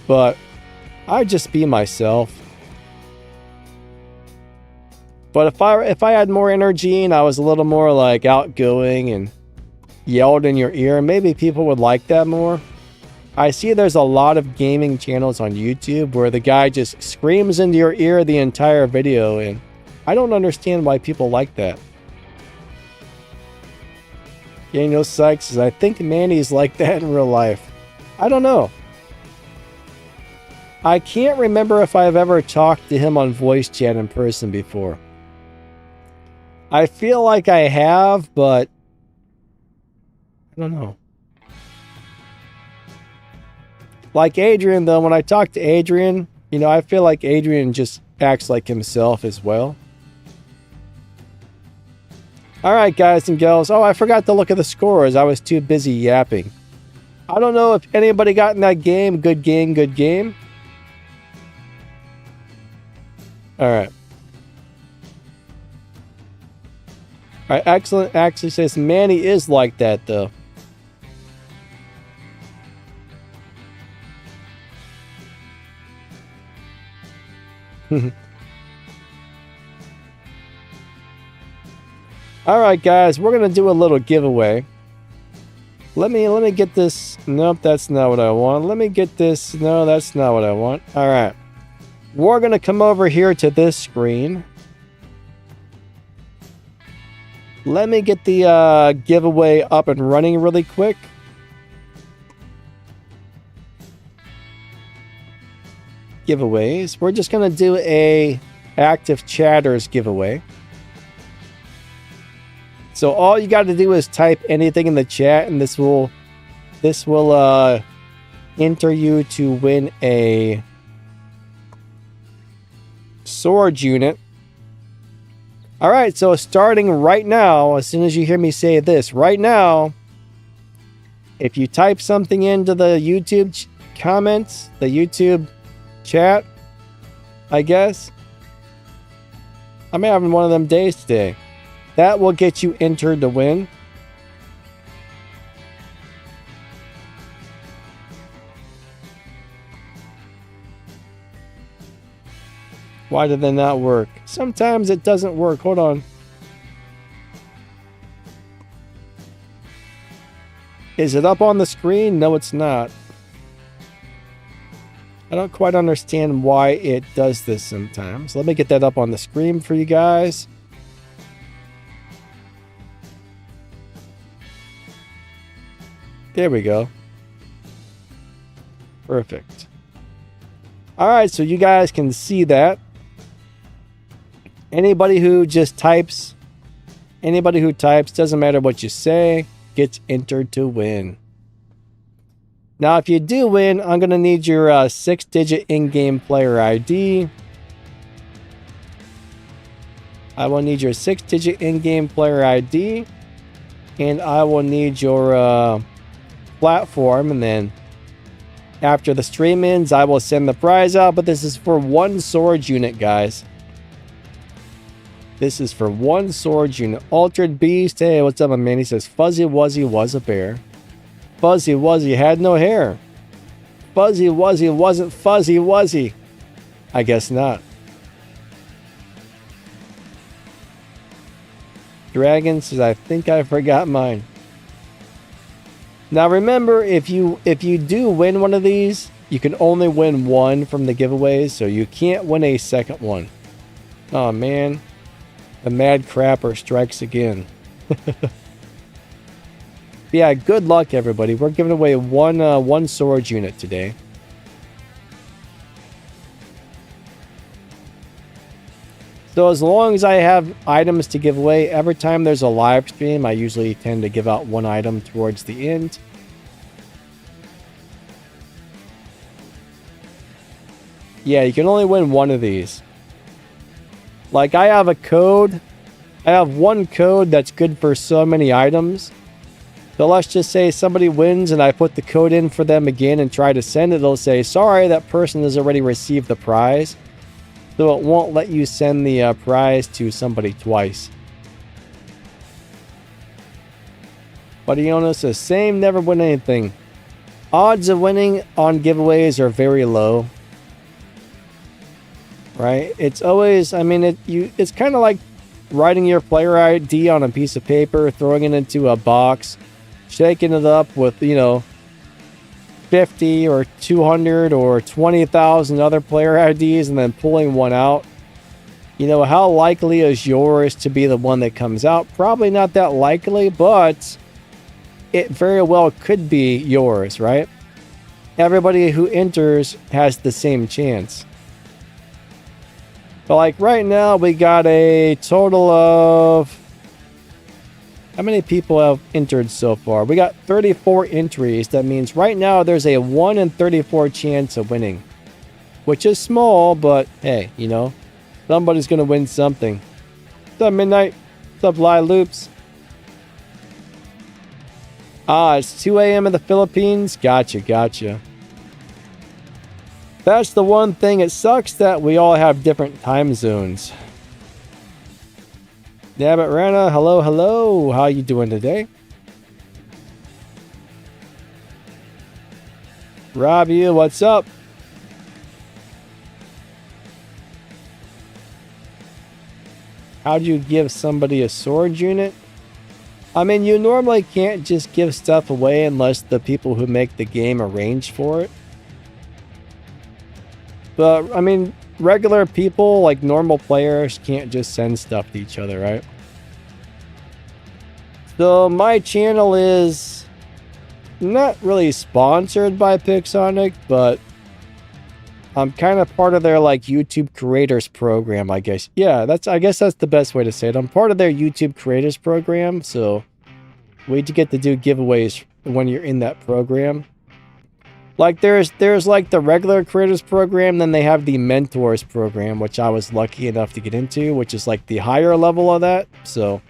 But I just be myself. But if I had more energy and I was a little more like outgoing and yelled in your ear, maybe people would like that more. I see there's a lot of gaming channels on YouTube where the guy just screams into your ear the entire video, and I don't understand why people like that. Daniel Sykes says, I think Manny's like that in real life. I don't know. I can't remember if I've ever talked to him on voice chat in person before. I feel like I have, but I don't know. Like Adrian, though, when I talk to Adrian, you know, I feel like Adrian just acts like himself as well. Alright, guys and girls. Oh, I forgot to look at the scores. I was too busy yapping. I don't know if anybody got in that game. Good game, good game. Alright. Alright, excellent. Actually says Manny is like that, though. Alright, guys, we're gonna do a little giveaway. Let me get this. Nope, that's not what I want. Let me get this. No, that's not what I want. Alright. We're gonna come over here to this screen. Let me get the giveaway up and running really quick. Giveaways. We're just gonna do a active chatters giveaway. So all you got to do is type anything in the chat, and this will enter you to win a sword unit. All right, so starting right now, as soon as you hear me say this, right now, if you type something into the YouTube comments, the YouTube chat, I guess, I'm having one of them days today. That will get you entered to win. Why did that not work? Sometimes it doesn't work. Hold on. Is it up on the screen? No, it's not. I don't quite understand why it does this sometimes. Let me get that up on the screen for you guys. There we go. Perfect. All right, so you guys can see that. Anybody who types, doesn't matter what you say, gets entered to win. Now, if you do win, I'm going to need your 6-digit in-game player ID. I will need your 6-digit in-game player ID. And I will need your platform. And then after the stream ends, I will send the prize out. But this is for one sword unit, guys. This is for one sword unit. Altered Beast. Hey, what's up, my man? He says, Fuzzy Wuzzy was a bear. Fuzzy Wuzzy had no hair. Fuzzy Wuzzy wasn't Fuzzy Wuzzy. I guess not. Dragon says, I think I forgot mine. Now remember, if you do win one of these, you can only win one from the giveaways, so you can't win a second one. Oh man. The mad crapper strikes again. Yeah, good luck, everybody. We're giving away one sword unit today. So as long as I have items to give away, every time there's a live stream, I usually tend to give out one item towards the end. Yeah, you can only win one of these. Like, I have a code. I have one code that's good for so many items. So let's just say somebody wins and I put the code in for them again and try to send it. It'll say, sorry, that person has already received the prize. So it won't let you send the prize to somebody twice. Buddy Ono says, same, never win anything. Odds of winning on giveaways are very low. Right? It's always, I mean, it's kind of like writing your player ID on a piece of paper, throwing it into a box, shaking it up with, 50 or 200 or 20,000 other player IDs and then pulling one out. How likely is yours to be the one that comes out? Probably not that likely, but it very well could be yours, right? Everybody who enters has the same chance. But like right now, we got a total of... How many people have entered so far? We got 34 entries. That means right now there's a 1 in 34 chance of winning. Which is small, but hey, somebody's going to win something. What's up, Midnight? What's up, Lie Loops? It's 2 a.m. in the Philippines. Gotcha. That's the one thing. It sucks that we all have different time zones. Dabbit Rana, hello. How you doing today? Rob, what's up? How do you give somebody a sword unit? I mean, you normally can't just give stuff away unless the people who make the game arrange for it. But, I mean, regular people, like normal players, can't just send stuff to each other, right? So, my channel is not really sponsored by Pixonic, but I'm kind of part of their, like, YouTube Creators Program, I guess. Yeah, I guess that's the best way to say it. I'm part of their YouTube Creators Program, so we get to do giveaways when you're in that program. Like there's like the regular creators program, then they have the mentors program, which I was lucky enough to get into, which is like the higher level of that. So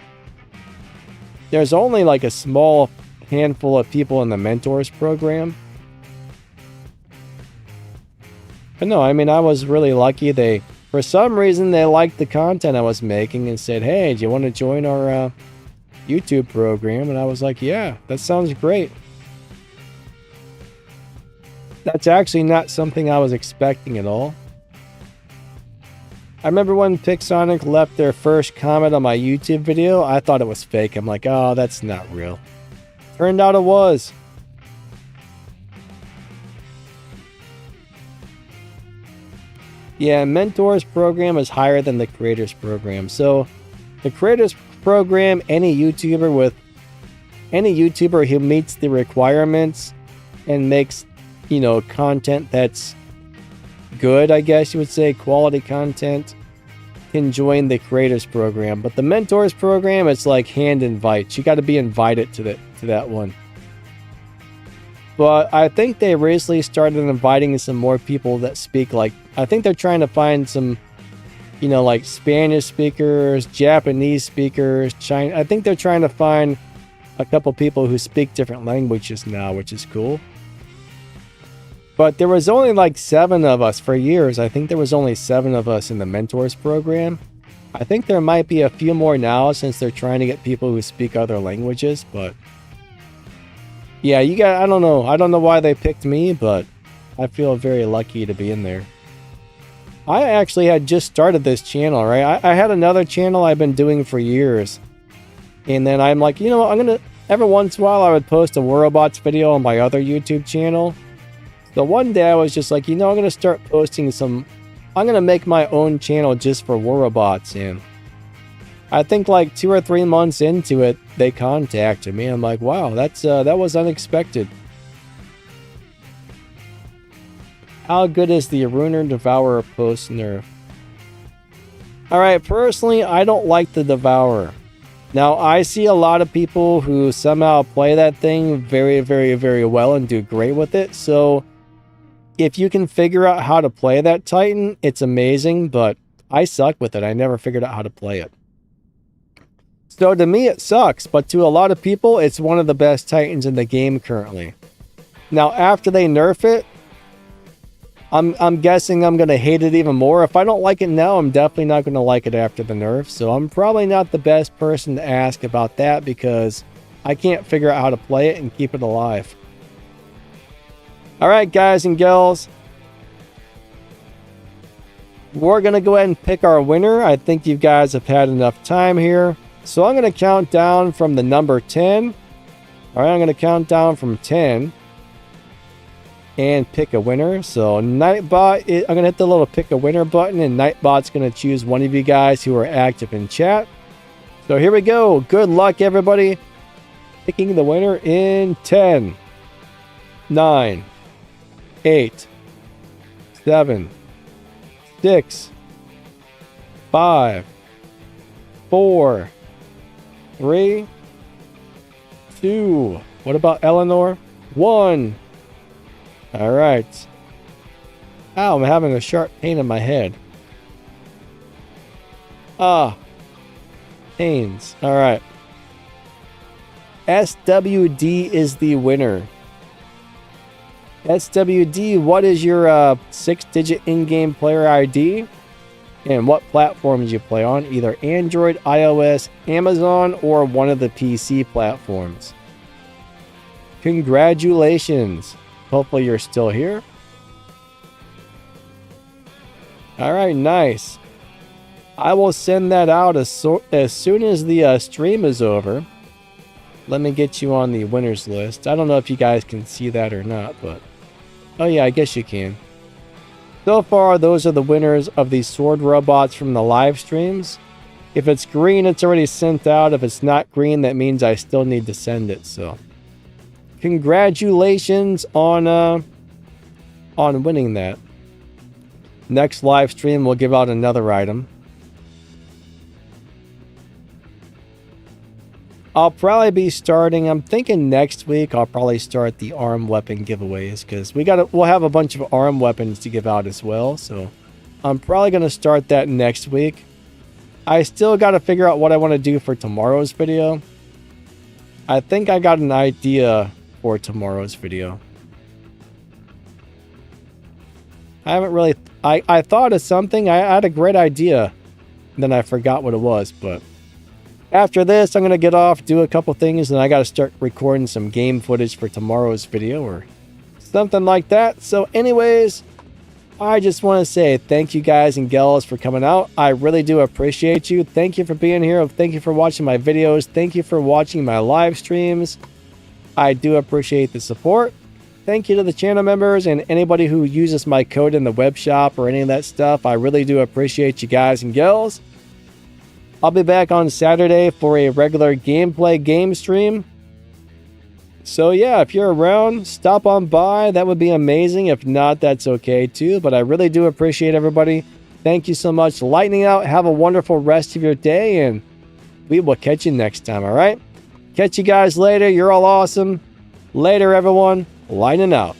there's only like a small handful of people in the mentors program. But no, I mean, I was really lucky. For some reason, they liked the content I was making and said, "Hey, do you want to join our YouTube program?" And I was like, "Yeah, that sounds great." That's actually not something I was expecting at all. I remember when Pixonic left their first comment on my YouTube video, I thought it was fake. I'm like, oh, that's not real. Turned out it was. Yeah, Mentors program is higher than the Creators program. So the Creators program, any YouTuber who meets the requirements and makes, content that's good, I guess you would say, quality content, can join the Creators program. But the Mentors program, it's like hand invites. You got to be invited to that one. But I think they recently started inviting some more people that speak, like, I think they're trying to find some, like Spanish speakers, Japanese speakers, China. I think they're trying to find a couple people who speak different languages now, which is cool. But there was only like 7 of us for years. I think there was only 7 of us in the Mentors program. I think there might be a few more now since they're trying to get people who speak other languages, but yeah, I don't know why they picked me, but I feel very lucky to be in there. I actually had just started this channel, right? I had another channel I've been doing for years. And then I'm like, what? Every once in a while I would post a Worldbots video on my other YouTube channel. So one day I was just like, I'm going to start posting I'm going to make my own channel just for Worldbots. And I think like 2 or 3 months into it, they contacted me. I'm like, wow, that was unexpected. How good is the Ruiner Devourer post nerf? Alright, personally, I don't like the Devourer. Now, I see a lot of people who somehow play that thing very, very, very well and do great with it. So if you can figure out how to play that Titan, it's amazing, but I suck with it. I never figured out how to play it. So to me, it sucks, but to a lot of people, it's one of the best Titans in the game currently. Now, after they nerf it, I'm guessing I'm going to hate it even more. If I don't like it now, I'm definitely not going to like it after the nerf. So I'm probably not the best person to ask about that because I can't figure out how to play it and keep it alive. Alright, guys and girls. We're going to go ahead and pick our winner. I think you guys have had enough time here. So I'm going to count down from the number 10. Alright, I'm going to count down from 10. And pick a winner. So Nightbot, I'm going to hit the little pick a winner button. And Nightbot's going to choose one of you guys who are active in chat. So here we go. Good luck, everybody. Picking the winner in 10, 9, 8, 7, 6, 5, 4, 3, 2. What about Eleanor? 1. All right. Ow, I'm having a sharp pain in my head. Pains. All right. SWD is the winner. SWD, what is your 6-digit in-game player ID? And what platforms you play on? Either Android, iOS, Amazon, or one of the PC platforms. Congratulations. Hopefully you're still here. Alright, nice. I will send that out as soon as the stream is over. Let me get you on the winners list. I don't know if you guys can see that or not, but oh yeah, I guess you can. So far, those are the winners of the sword robots from the live streams. If it's green, it's already sent out. If it's not green, that means I still need to send it. So, congratulations on winning that. Next live stream, we'll give out another item. I'll probably be starting, I'm thinking next week I'll probably start the arm weapon giveaways, because we'll have a bunch of arm weapons to give out as well. So I'm probably going to start that next week. I still got to figure out what I want to do for tomorrow's video. I think I got an idea for tomorrow's video. I haven't really, I thought of something. I had a great idea. Then I forgot what it was, but after this, I'm going to get off, do a couple things, and I got to start recording some game footage for tomorrow's video or something like that. So anyways, I just want to say thank you guys and gals for coming out. I really do appreciate you. Thank you for being here. Thank you for watching my videos. Thank you for watching my live streams. I do appreciate the support. Thank you to the channel members and anybody who uses my code in the web shop or any of that stuff. I really do appreciate you guys and gals. I'll be back on Saturday for a regular gameplay game stream. So yeah, if you're around, stop on by. That would be amazing. If not, that's okay too. But I really do appreciate everybody. Thank you so much. Lightning out. Have a wonderful rest of your day, and we will catch you next time, all right? Catch you guys later. You're all awesome. Later, everyone. Lightning out.